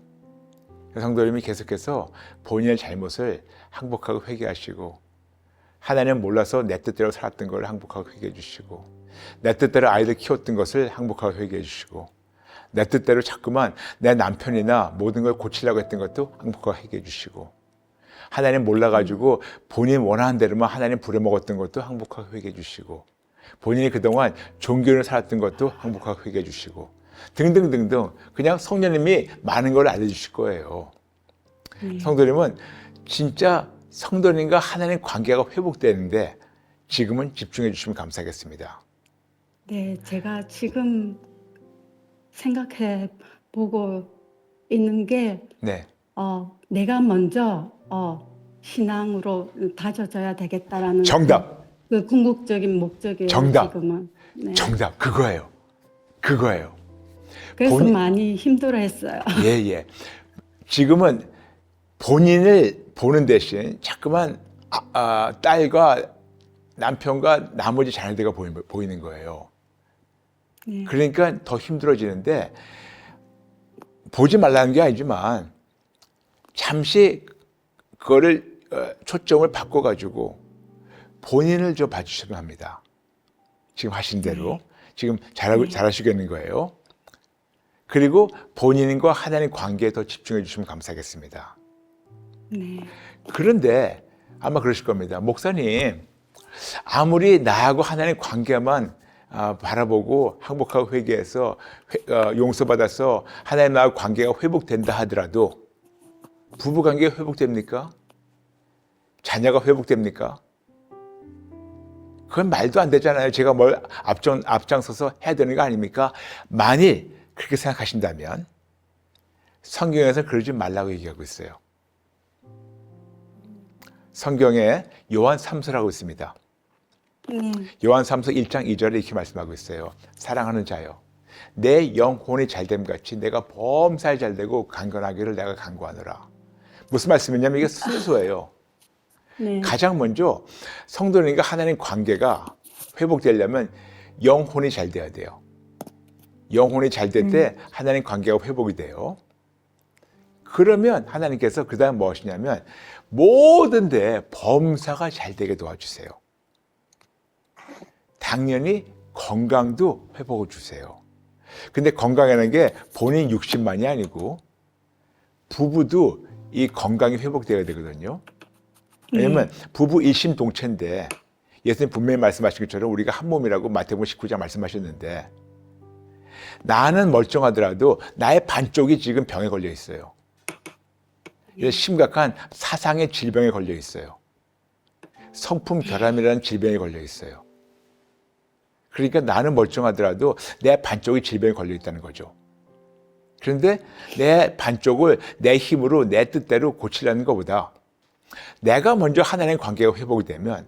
성도님이 계속해서 본인의 잘못을 항복하고 회개하시고 하나님 몰라서 내 뜻대로 살았던 걸 항복하고 회개해 주시고 내 뜻대로 아이들 키웠던 것을 항복하고 회개해 주시고 내 뜻대로 자꾸만 내 남편이나 모든 걸 고치려고 했던 것도 항복하고 회개해 주시고 하나님 몰라가지고 본인 원하는 대로만 하나님 부려먹었던 것도 항복하고 회개해 주시고 본인이 그동안 종교를 살았던 것도 항복하고 회개해 주시고 등등등등 그냥 성령님이 많은 걸 알려주실 거예요. 성도님은 진짜 성도님과 하나님 관계가 회복되는데 지금은 집중해 주시면 감사하겠습니다. 네, 제가 지금 생각해 보고 있는 게, 네, 내가 먼저, 신앙으로 다져져야 되겠다라는 정답, 그 궁극적인 목적이에요. 정답. 지금은. 네. 정답 그거예요. 그거예요. 그래서 본인- 많이 힘들어했어요. 예. 지금은 본인을 보는 대신 자꾸만 딸과 남편과 나머지 자녀들과 보이는 거예요. 네. 그러니까 더 힘들어지는데 보지 말라는 게 아니지만 잠시 그거를 초점을 바꿔가지고 본인을 좀 봐주시면 합니다. 지금 하신 대로 지금 잘하시겠는 거예요. 그리고 본인과 하나님 관계에 더 집중해 주시면 감사하겠습니다. 네. 그런데 아마 그러실 겁니다. 목사님, 아무리 나하고 하나님 관계만 바라보고 항복하고 회개해서 용서받아서 하나님 나하고 관계가 회복된다 하더라도 부부 관계가 회복됩니까? 자녀가 회복됩니까? 그건 말도 안 되잖아요. 제가 뭘 앞장서서 해야 되는 거 아닙니까? 만일 그렇게 생각하신다면 성경에서 그러지 말라고 얘기하고 있어요. 성경에 요한 3서라고 있습니다. 네. 요한 3서 1장 2절에 이렇게 말씀하고 있어요. 사랑하는 자여, 내 영혼이 잘됨 같이 내가 범사에 잘되고 강건하기를 내가 간구하노라. 무슨 말씀이냐면 이게 순서예요. 네. 가장 먼저 성도님과 하나님 관계가 회복되려면 영혼이 잘 돼야 돼요. 영혼이 잘 될 때 하나님 관계가 회복이 돼요. 그러면 하나님께서 그 다음 무엇이냐면 모든 데 범사가 잘 되게 도와주세요. 당연히 건강도 회복을 주세요. 근데 건강이라는 게 본인 육신만이 아니고 부부도 이 건강이 회복되어야 되거든요. 왜냐면 부부 일심동체인데 예수님 분명히 말씀하신 것처럼 우리가 한 몸이라고 마태복음 19장 말씀하셨는데 나는 멀쩡하더라도 나의 반쪽이 지금 병에 걸려 있어요. 심각한 사상의 질병에 걸려 있어요. 성품 결함이라는 질병에 걸려 있어요. 그러니까 나는 멀쩡하더라도 내 반쪽이 질병에 걸려 있다는 거죠. 그런데 내 반쪽을 내 힘으로 내 뜻대로 고치려는 것보다 내가 먼저 하나님의 관계가 회복이 되면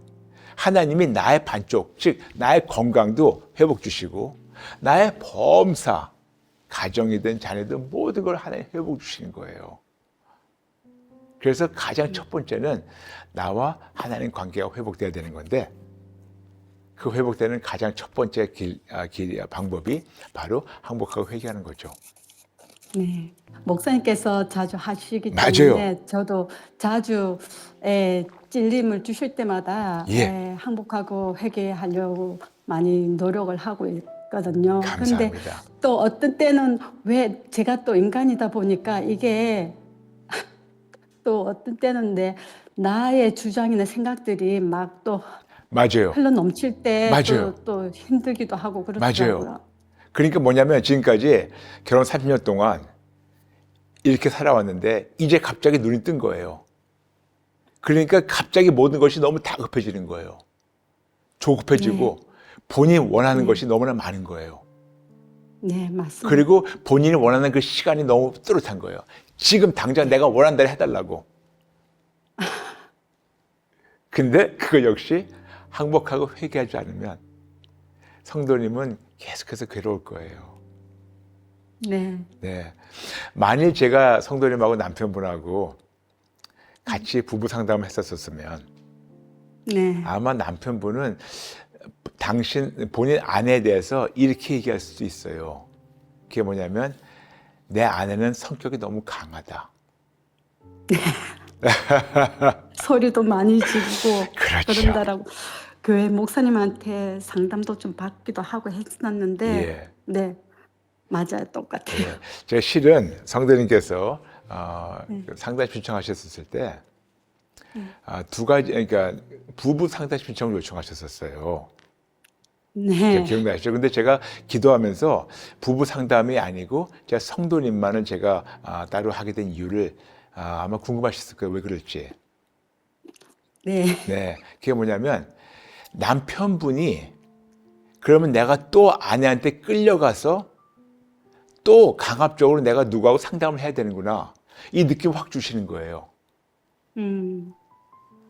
하나님이 나의 반쪽, 즉 나의 건강도 회복 주시고 나의 범사, 가정이든 자녀든 모든 걸 하나님 회복 주시는 거예요. 그래서 가장 첫 번째는 나와 하나님 관계가 회복돼야 되는 건데 그 회복되는 가장 첫 번째 방법이 바로 항복하고 회개하는 거죠. 네. 목사님께서 자주 하시기 맞아요. 때문에 저도 자주 찔림을 주실 때마다 항복하고 회개하려고 많이 노력을 하고 있거든요. 그런데 감사합니다. 또 어떤 때는 왜 제가 또 인간이다 보니까 이게 또 어떤 때는 나의 주장이나 생각들이 막 또 맞아요. 흘러 넘칠 때 맞아요. 또 힘들기도 하고 그렇더라고요. 맞아요. 그러니까 뭐냐면 지금까지 결혼 30년 동안 이렇게 살아왔는데 이제 갑자기 눈이 뜬 거예요. 그러니까 갑자기 모든 것이 너무 다급해지는 거예요. 조급해지고 본인이 원하는 것이 너무나 많은 거예요. 네, 맞습니다. 그리고 본인이 원하는 그 시간이 너무 뚜렷한 거예요. 지금 당장 내가 원하는 대로 해달라고. 근데 그거 역시 항복하고 회개하지 않으면 성도님은 계속해서 괴로울 거예요. 네. 네. 만일 제가 성도님하고 남편분하고 같이 부부 상담을 했었으면 네. 아마 남편분은 본인 아내에 대해서 이렇게 얘기할 수도 있어요. 그게 뭐냐면 내 아내는 성격이 너무 강하다. 소리도 많이 지르고 그렇죠. 그런다라고 교회 목사님한테 상담도 좀 받기도 하고 했었는데 예. 네, 맞아요. 똑같아요. 예. 제가 실은 성도님께서 그 상담 신청하셨을 때 두 가지, 그러니까 부부 상담 신청을 요청하셨었어요. 네. 기억나시죠? 근데 제가 기도하면서 부부 상담이 아니고 제가 성도님만을 제가 따로 하게 된 이유를 아마 궁금하셨을 거예요. 왜 그럴지. 네. 네. 그게 뭐냐면 남편분이 그러면 내가 또 아내한테 끌려가서 또 강압적으로 내가 누구하고 상담을 해야 되는구나. 이 느낌을 확 주시는 거예요.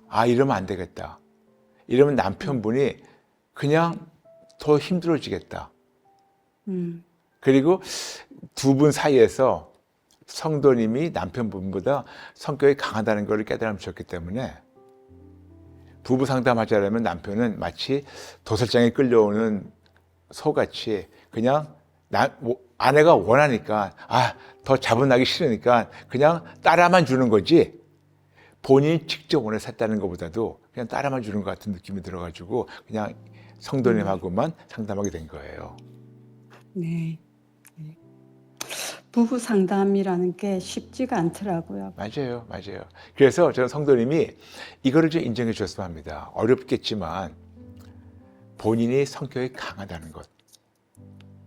아, 이러면 안 되겠다. 이러면 남편분이 그냥 더 힘들어지겠다. 그리고 두 분 사이에서 성도님이 남편분보다 성격이 강하다는 것을 깨달으셨기 때문에 부부 상담하자면 남편은 마치 도살장에 끌려오는 소같이 그냥 아내가 원하니까 더 자본하기 싫으니까 그냥 따라만 주는 거지 본인이 직접 원해서 했다는 것보다도 그냥 따라만 주는 것 같은 느낌이 들어가지고 그냥 성도님하고만 상담하게 된 거예요. 네. 부부 상담이라는 게 쉽지가 않더라고요. 맞아요, 맞아요. 그래서 저는 성도님이 이거를 좀 인정해 주셨으면 합니다. 어렵겠지만 본인이 성격이 강하다는 것.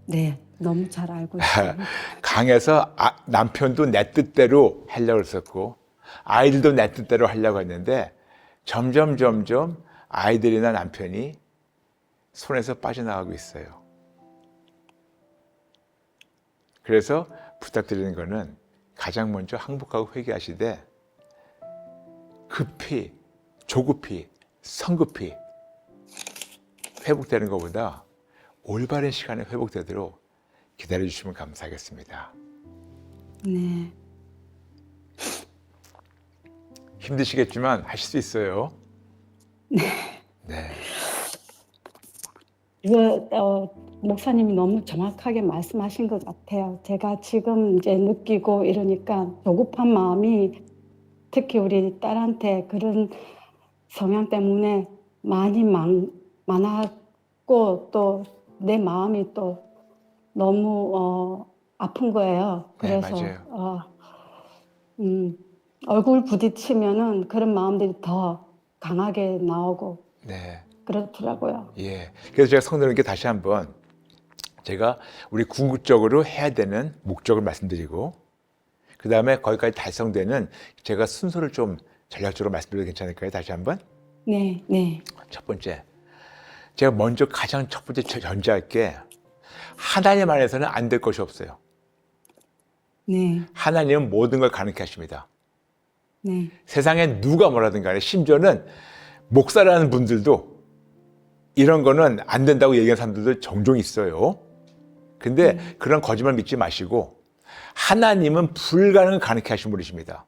네, 너무 잘 알고 있어요. 강해서 남편도 내 뜻대로 하려고 했었고 아이들도 내 뜻대로 하려고 했는데 점점 아이들이나 남편이 손에서 빠져나가고 있어요. 그래서 부탁드리는 거는 가장 먼저 항복하고 회개하시되 급히, 조급히, 성급히 회복되는 것보다 올바른 시간에 회복되도록 기다려주시면 감사하겠습니다. 네. 힘드시겠지만 하실 수 있어요. 네. 이거 목사님이 너무 정확하게 말씀하신 것 같아요. 제가 지금 이제 느끼고 이러니까 조급한 마음이 특히 우리 딸한테 그런 성향 때문에 많이 많았고 또 내 마음이 또 너무 아픈 거예요. 네, 그래서 맞아요. 얼굴 부딪히면은 그런 마음들이 더 강하게 나오고 네. 그렇더라고요. 예. 그래서 제가 성도님께 다시 한번 제가 우리 궁극적으로 해야 되는 목적을 말씀드리고 그 다음에 거기까지 달성되는 제가 순서를 좀 전략적으로 말씀드려도 괜찮을까요? 다시 한번. 네, 네. 첫 번째. 제가 먼저 가장 첫 번째 전제할 게 하나님 안에서는 안 될 것이 없어요. 네, 하나님은 모든 걸 가능케 하십니다. 네, 세상에 누가 뭐라든 간에 심지어는 목사라는 분들도 이런 거는 안 된다고 얘기하는 사람들도 종종 있어요. 근데 그런 거짓말 믿지 마시고 하나님은 불가능을 가능케 하신 분이십니다.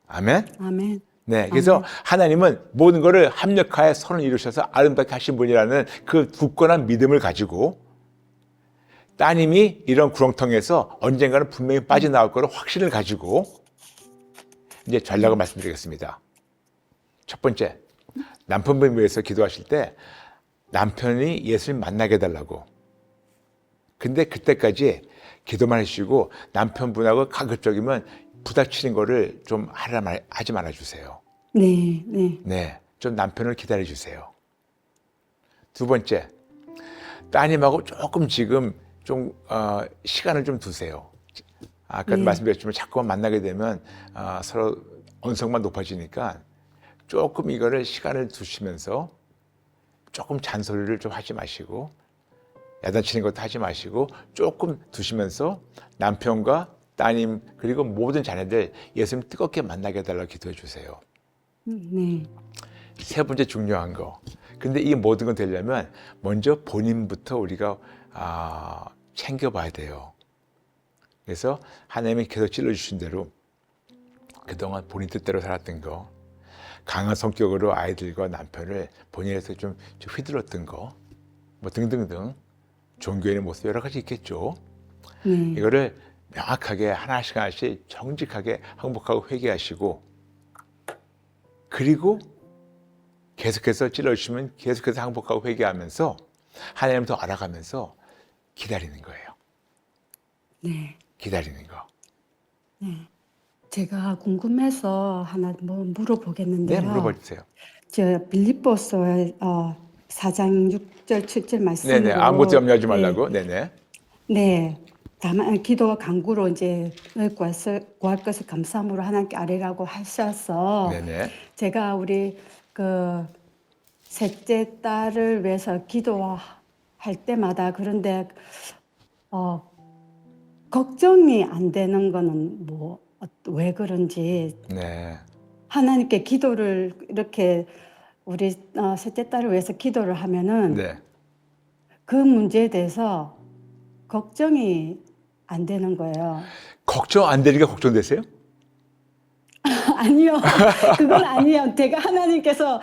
아멘? 아멘. 네, 그래서 하나님은 모든 것을 합력하여 선을 이루셔서 아름답게 하신 분이라는 그 굳건한 믿음을 가지고 따님이 이런 구렁텅이에서 언젠가는 분명히 빠져나올 거를 확신을 가지고 이제 전략을 말씀드리겠습니다. 첫 번째, 남편분을 위해서 기도하실 때 남편이 예수님 만나게 해달라고. 근데 그때까지 기도만 해주시고 남편분하고 가급적이면 부닥치는 거를 좀 하지 말아주세요. 네, 네, 네, 좀 남편을 기다려주세요. 두 번째, 따님하고 조금 지금 좀 시간을 좀 두세요. 아까도 말씀드렸지만 자꾸만 만나게 되면 서로 언성만 높아지니까 조금 이거를 시간을 두시면서 조금 잔소리를 좀 하지 마시고 야단치는 것도 하지 마시고 조금 두시면서 남편과 따님 그리고 모든 자녀들 예수님 뜨겁게 만나게 해달라고 기도해 주세요. 네. 세 번째 중요한 거. 근데 이 모든 건 되려면 먼저 본인부터 우리가 챙겨봐야 돼요. 그래서 하나님이 계속 찔러주신 대로 그동안 본인 뜻대로 살았던 거, 강한 성격으로 아이들과 남편을 본인에서 좀 휘둘렀던 거, 뭐 등등등 종교인의 모습 여러 가지 있겠죠. 이거를 명확하게 하나씩 하나씩 정직하게 항복하고 회개하시고 그리고 계속해서 찔러주시면 계속해서 항복하고 회개하면서 하나님을 더 알아가면서 기다리는 거예요. 네. 기다리는 거. 제가 궁금해서 하나 뭐 물어보겠는데요. 네, 물어봐 주세요. 저 빌립보서 4장 6절 7절 말씀으로 네네, 아무것도 염려하지 말라고. 네네. 네. 다만 기도와 간구로 이제 구할 것을 감사함으로 하나님께 아뢰라고 하셔서 네네. 제가 우리 그 셋째 딸을 위해서 기도할 때마다 그런데 걱정이 안 되는 거는 뭐 왜 그런지 네. 하나님께 기도를 이렇게 우리 셋째 딸을 위해서 기도를 하면은 네. 그 문제에 대해서 걱정이 안 되는 거예요. 걱정 안 되니까 걱정되세요? 아니요, 그건 아니에요. 제가 하나님께서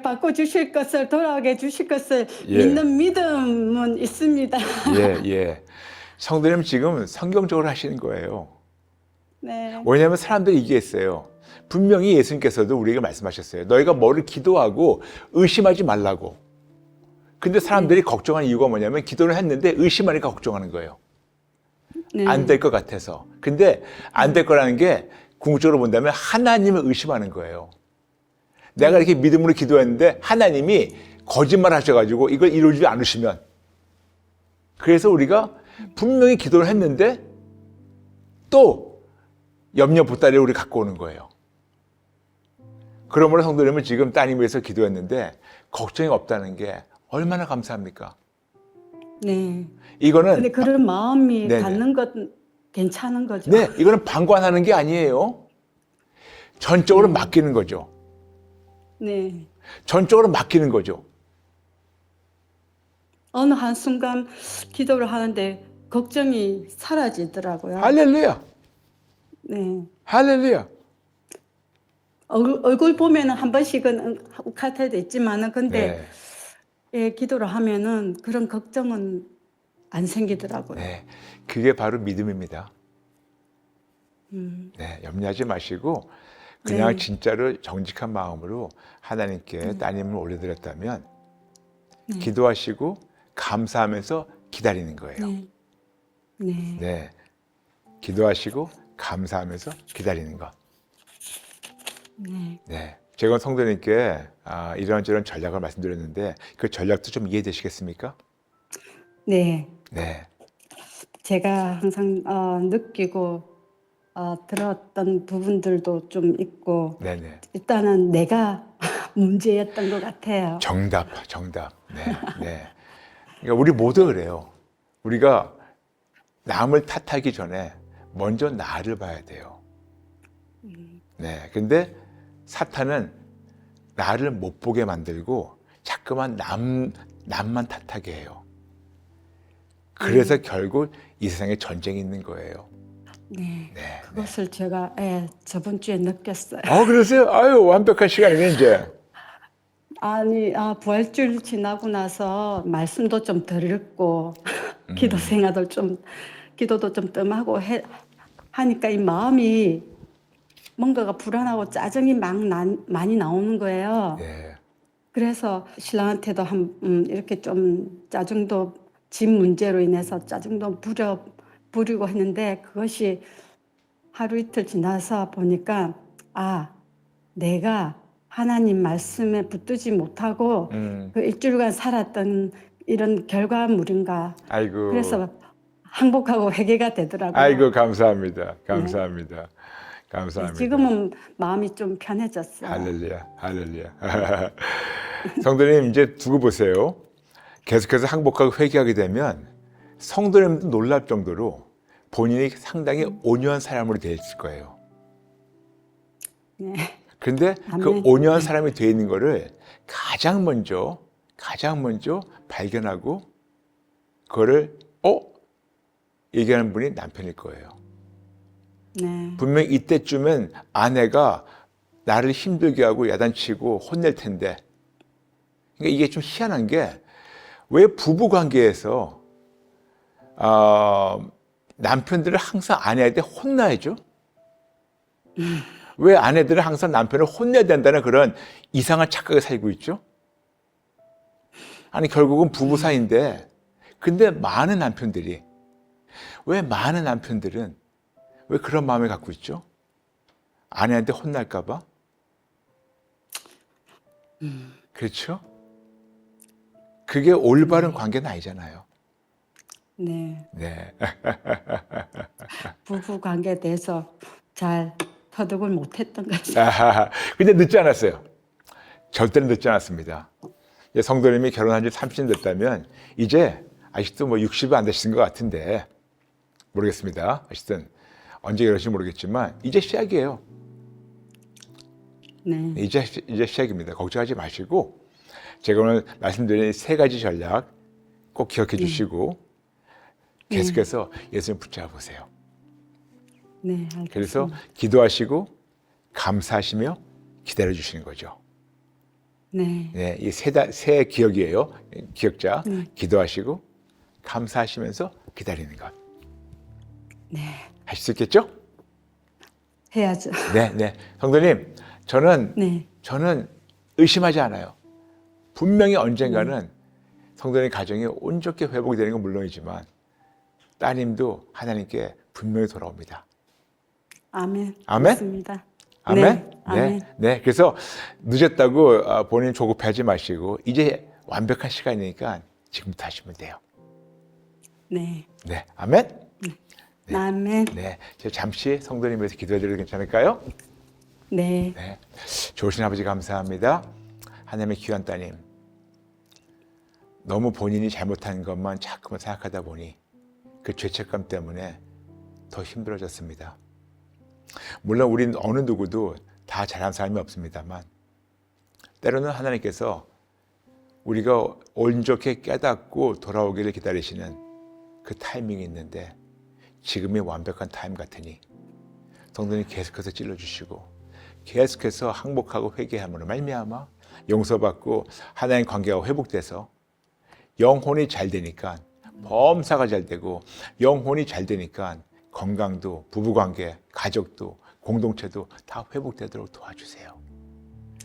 바꿔주실 것을, 돌아오게 해주실 것을 믿는 믿음은 있습니다. 예. 성도님 지금 성경적으로 하시는 거예요. 네. 왜냐하면 사람들이 얘기했어요. 분명히 예수님께서도 우리에게 말씀하셨어요. 너희가 뭐를 기도하고 의심하지 말라고. 근데 사람들이 걱정하는 이유가 뭐냐면 기도를 했는데 의심하니까 걱정하는 거예요. 네. 안 될 것 같아서. 근데 안 될 거라는 게 궁극적으로 본다면 하나님을 의심하는 거예요. 내가 이렇게 믿음으로 기도했는데 하나님이 거짓말 하셔가지고 이걸 이루지 않으시면 그래서 우리가 분명히 기도를 했는데 또 염려 보따리를 우리 갖고 오는 거예요. 그러므로 성도님은 지금 따님 위해서 기도했는데 걱정이 없다는 게 얼마나 감사합니까? 네. 이거는 근데 그런 마음이 네네. 갖는 건 괜찮은 거죠. 네, 이거는 방관하는 게 아니에요. 전적으로 맡기는 거죠. 네. 전적으로 맡기는 거죠. 어느 한순간 기도를 하는데 걱정이 사라지더라고요. 할렐루야. 네. 할렐루야. 얼굴 보면은 한 번씩은 욱할 때도 있지만은 근데 기도를 하면은 그런 걱정은 안 생기더라고요. 네, 그게 바로 믿음입니다. 네, 염려하지 마시고 그냥 진짜로 정직한 마음으로 하나님께 따님을 올려드렸다면 기도하시고 감사하면서 기다리는 거예요. 네. 네, 기도하시고 감사하면서 기다리는 것. 네, 제가 성도님께 이런저런 전략을 말씀드렸는데 그 전략도 좀 이해되시겠습니까? 네. 네, 제가 항상 느끼고 들었던 부분들도 좀 있고 네네. 일단은 내가 문제였던 것 같아요. 정답. 네. 그러니까 우리 모두 그래요. 우리가 남을 탓하기 전에 먼저 나를 봐야 돼요. 네. 근데 사탄은 나를 못 보게 만들고 자꾸만 남만 탓하게 해요. 그래서 결국 이 세상에 전쟁이 있는 거예요. 네. 네. 그것을 제가 저번 주에 느꼈어요. 그러세요? 아유, 완벽한 시간이네, 이제. 아니, 부활주일 지나고 나서 말씀도 좀 덜 읽고 기도 생활도 기도도 좀 뜸하고 하니까 이 마음이 뭔가가 불안하고 짜증이 많이 나오는 거예요. 네. 그래서 신랑한테도 이렇게 좀 짜증도 집 문제로 인해서 짜증도 부리고 했는데 그것이 하루 이틀 지나서 보니까 내가 하나님 말씀에 붙들지 못하고 그 일주일간 살았던 이런 결과물인가. 아이고. 그래서 항복하고 회개가 되더라고요. 아이고, 감사합니다. 네. 감사합니다. 감사합니다. 지금은 마음이 좀 편해졌어요. 할렐루야, 할렐루야. 성도님, 이제 두고 보세요. 계속해서 항복하고 회개하게 되면 성도님도 놀랄 정도로 본인이 상당히 온유한 사람으로 되어 있을 거예요. 네. 그런데 그 아멘. 온유한 사람이 되어 있는 거를 가장 먼저 발견하고 그거를 얘기하는 분이 남편일 거예요. 네. 분명히 이때쯤엔 아내가 나를 힘들게 하고 야단치고 혼낼 텐데, 그러니까 이게 좀 희한한 게 왜 부부 관계에서 남편들을 항상 아내한테 혼나야죠? 왜 아내들은 항상 남편을 혼내야 된다는 그런 이상한 착각에 살고 있죠? 아니 결국은 부부 사이인데, 근데 많은 남편들은 왜 그런 마음을 갖고 있죠? 아내한테 혼날까 봐? 그렇죠? 그게 올바른 관계는 아니잖아요. 네. 네. 부부 관계에 대해서 잘 터득을 못했던 것 같아요. 근데 늦지 않았어요. 절대로 늦지 않았습니다. 성도님이 결혼한 지 30년 됐다면 이제 아직도 뭐 60이 안 되신 것 같은데 모르겠습니다. 하여튼 언제 결혼하실지 모르겠지만 이제 시작이에요. 네. 이제 시작입니다. 걱정하지 마시고 제가 오늘 말씀드린 세 가지 전략 꼭 기억해 주시고 계속해서 예수님 붙잡아 보세요. 네, 알겠습니다. 그래서 기도하시고 감사하시며 기다려 주시는 거죠. 네. 네, 이 세 기억이에요. 기억자. 기도하시고 감사하시면서 기다리는 것. 네. 하실 수 있겠죠? 해야죠. 네. 성도님, 저는 네. 의심하지 않아요. 분명히 언젠가는 성도님 가정이 온전히 회복이 되는 건 물론이지만 따님도 하나님께 분명히 돌아옵니다. 아멘. 아멘? 믿습니다. 아멘? 네. 아멘. 네. 그래서 늦었다고 본인 조급해하지 마시고 이제 완벽한 시간이니까 지금부터 하시면 돼요. 네. 네. 아멘? 아멘. 네. 제가 잠시 성도님 위해서 기도해드려도 괜찮을까요? 네. 네. 좋으신 아버지 감사합니다. 하나님의 귀한 따님. 너무 본인이 잘못한 것만 자꾸만 생각하다 보니 그 죄책감 때문에 더 힘들어졌습니다. 물론 우린 어느 누구도 다 잘한 사람이 없습니다만 때로는 하나님께서 우리가 온전히 깨닫고 돌아오기를 기다리시는 그 타이밍이 있는데 지금이 완벽한 타임 같으니 성도님 계속해서 찔러주시고 계속해서 항복하고 회개함으로 말미암아 용서받고 하나님 관계가 회복돼서 영혼이 잘 되니까 범사가 잘 되고 영혼이 잘 되니까 건강도 부부관계, 가족도 공동체도 다 회복되도록 도와주세요.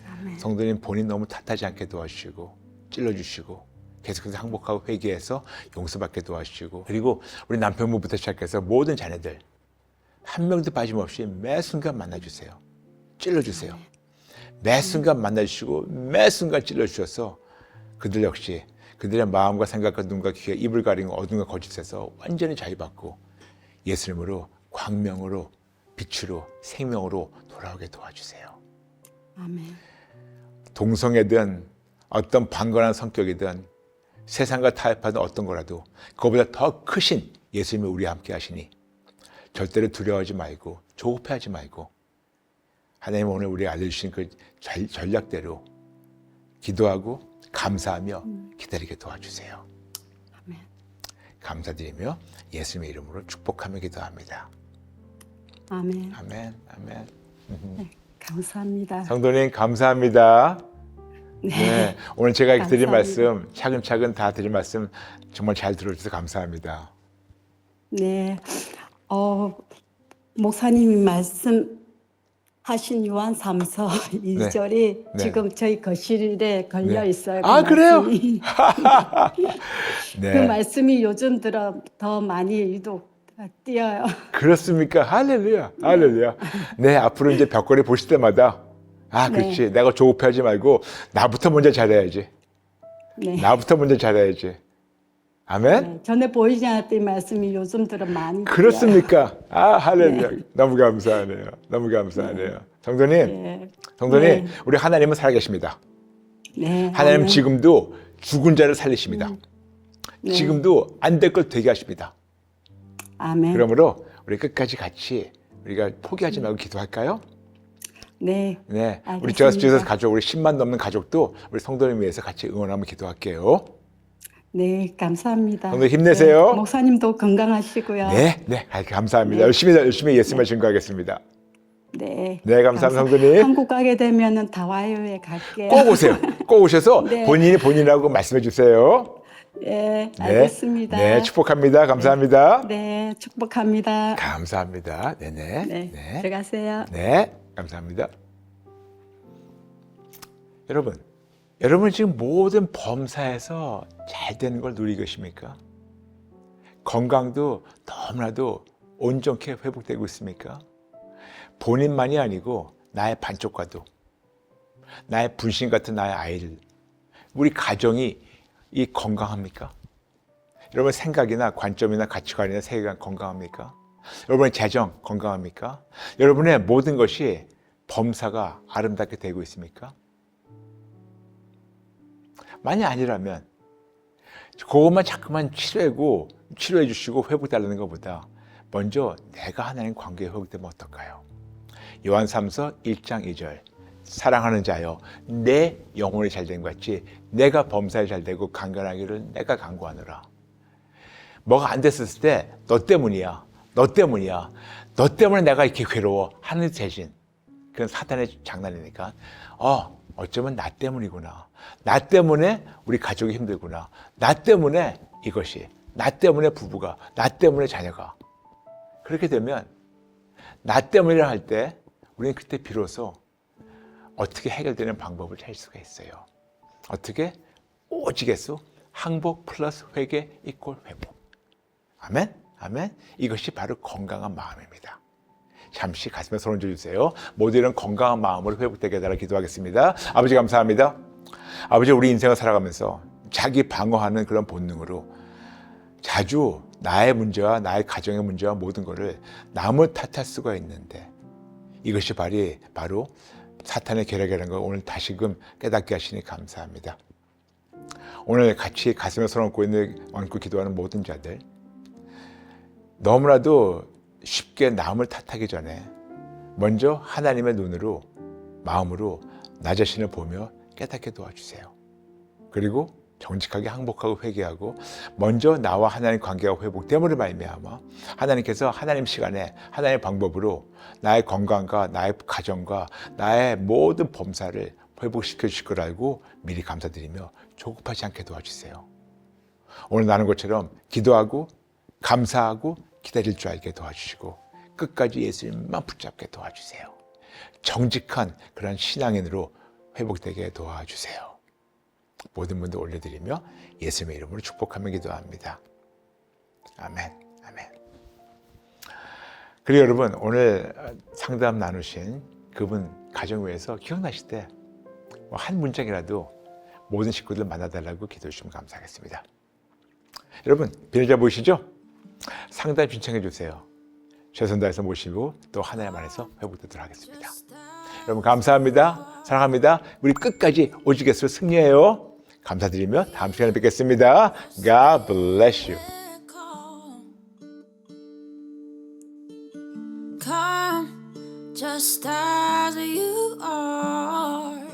아멘. 성도님 본인 너무 탓하지 않게 도와주시고 찔러주시고 계속해서 항복하고 회개해서 용서받게 도와주시고 그리고 우리 남편부부터 시작해서 모든 자녀들 한 명도 빠짐없이 매 순간 만나주세요. 찔러주세요. 매 순간 만나주시고 매 순간 찔러주셔서 그들 역시 그들의 마음과 생각과 눈과 귀에 입을 가리는 어둠과 거짓에서 완전히 자유받고 예수님으로 광명으로 빛으로 생명으로 돌아오게 도와주세요. 아멘. 동성애든 어떤 방관한 성격이든 세상과 타협하는 어떤 거라도 그거보다 더 크신 예수님이 우리와 함께 하시니 절대로 두려워하지 말고 조급해하지 말고 하나님 오늘 우리가 알려주신 그 전략대로 기도하고 감사하며 기다리게 도와주세요. 아멘. 감사드리며 예수님의 이름으로 축복하며 기도합니다. 아멘. 아멘. 아멘. 네, 감사합니다. 성도님 감사합니다. 네. 네, 오늘 제가 드린 감사합니다. 말씀 차근차근 다 드린 말씀 정말 잘 들어주셔서 감사합니다. 네. 목사님이 말씀하신 요한 3서 2절이 네. 지금 저희 거실에 걸려 네. 있어요. 아, 그 그래요? 말씀이. 네. 그 말씀이 요즘 들어 더 많이 유독 띄어요. 그렇습니까? 할렐루야. 할렐루야. 네, 앞으로 이제 벽걸이 보실 때마다 아, 그렇지. 내가 조급해하지 말고 나부터 먼저 잘해야지. 네. 나부터 먼저 잘해야지. 아멘? 네. 전에 보이지 않았던 이 말씀이 요즘 들어 많이 그렇습니까? 아, 할렐루야. 너무 감사하네요. 너무 감사하네요. 성도님, 네. 성도님, 네. 우리 하나님은 살아계십니다. 네. 하나님은 아멘. 지금도 죽은 자를 살리십니다. 네. 지금도 안 될 걸 되게 하십니다. 아멘. 그러므로 우리 끝까지 같이 우리가 포기하지 말고 기도할까요? 네. 네, 우리 알겠습니다. 저스 가족, 우리 10만 넘는 가족도 우리 성도님 위해서 같이 응원하면 기도할게요. 네, 감사합니다. 성도 힘내세요. 네, 목사님도 건강하시고요. 네, 네, 감사합니다. 열심히 예수님을 증거하겠습니다. 네. 네, 감사합니다, 성도님. 한국 가게 되면은 다와요에 갈게요. 꼭 오세요. 꼭 오셔서 네. 본인이라고 말씀해 주세요. 네, 네, 알겠습니다. 네, 축복합니다. 감사합니다. 네, 축복합니다. 감사합니다. 네네. 네, 네. 들어가세요. 네, 감사합니다. 여러분 지금 모든 범사에서 잘 되는 걸 누리고 계십니까? 건강도 너무나도 온전케 회복되고 있습니까? 본인만이 아니고 나의 반쪽과도, 나의 분신 같은 나의 아이들, 우리 가정이 이 건강합니까? 여러분 생각이나 관점이나 가치관이나 세계관 건강합니까? 여러분의 재정 건강합니까? 여러분의 모든 것이 범사가 아름답게 되고 있습니까? 만약 아니라면 그것만 자꾸만 치료해 주시고 회복달라는 것보다 먼저 내가 하나님 관계에 회복되면 어떨까요? 요한 3서 1장 2절 사랑하는 자여 내 영혼이 잘된 것 같이 내가 범사에 잘되고 강건하기를 내가 간구하노라. 뭐가 안 됐을 때 너 때문이야. 너 때문에 내가 이렇게 괴로워 하는 대신 그건 사탄의 장난이니까 어쩌면 나 때문이구나. 나 때문에 우리 가족이 힘들구나. 나 때문에 이것이, 나 때문에 부부가, 나 때문에 자녀가. 그렇게 되면 나 때문이라 할 때 우리는 그때 비로소 어떻게 해결되는 방법을 찾을 수가 있어요. 어떻게? 오직에서 항복 플러스 회개 이꼴 회복. 아멘? 아멘? 이것이 바로 건강한 마음입니다. 잠시 가슴에 손 얹어주세요. 모두 이런 건강한 마음으로 회복되게 해달라 기도하겠습니다. 아버지 감사합니다. 아버지 우리 인생을 살아가면서 자기 방어하는 그런 본능으로 자주 나의 문제와 나의 가정의 문제와 모든 것을 남을 탓할 수가 있는데 이것이 바로 사탄의 계략이라는 걸 오늘 다시금 깨닫게 하시니 감사합니다. 오늘 같이 가슴에 손 얹고 기도하는 모든 자들 너무나도 쉽게 남을 탓하기 전에 먼저 하나님의 눈으로 마음으로 나 자신을 보며 깨닫게 도와주세요. 그리고 정직하게 항복하고 회개하고 먼저 나와 하나님 관계가 회복됨으로 말미암아 하나님께서 하나님 시간에 하나님의 방법으로 나의 건강과 나의 가정과 나의 모든 범사를 회복시켜 주실 걸 알고 미리 감사드리며 조급하지 않게 도와주세요. 오늘 나눈 것처럼 기도하고 감사하고 기다릴 줄 알게 도와주시고 끝까지 예수님만 붙잡게 도와주세요. 정직한 그런 신앙인으로 회복되게 도와주세요. 모든 분들 올려드리며 예수님의 이름으로 축복하며 기도합니다. 아멘, 아멘. 그리고 여러분 오늘 상담 나누신 그분 가정 위해서 기억나실 때 한 문장이라도 모든 식구들 만나달라고 기도해 주시면 감사하겠습니다. 여러분 비례자 보이시죠? 상담 신청해 주세요. 최선 다해서 모시고 또 하나님 안에서 회복되도록 하겠습니다. 여러분 감사합니다. 사랑합니다. 우리 끝까지 오직에서 승리해요. 감사드리며 다음 시간에 뵙겠습니다. God bless you. Come just as you are.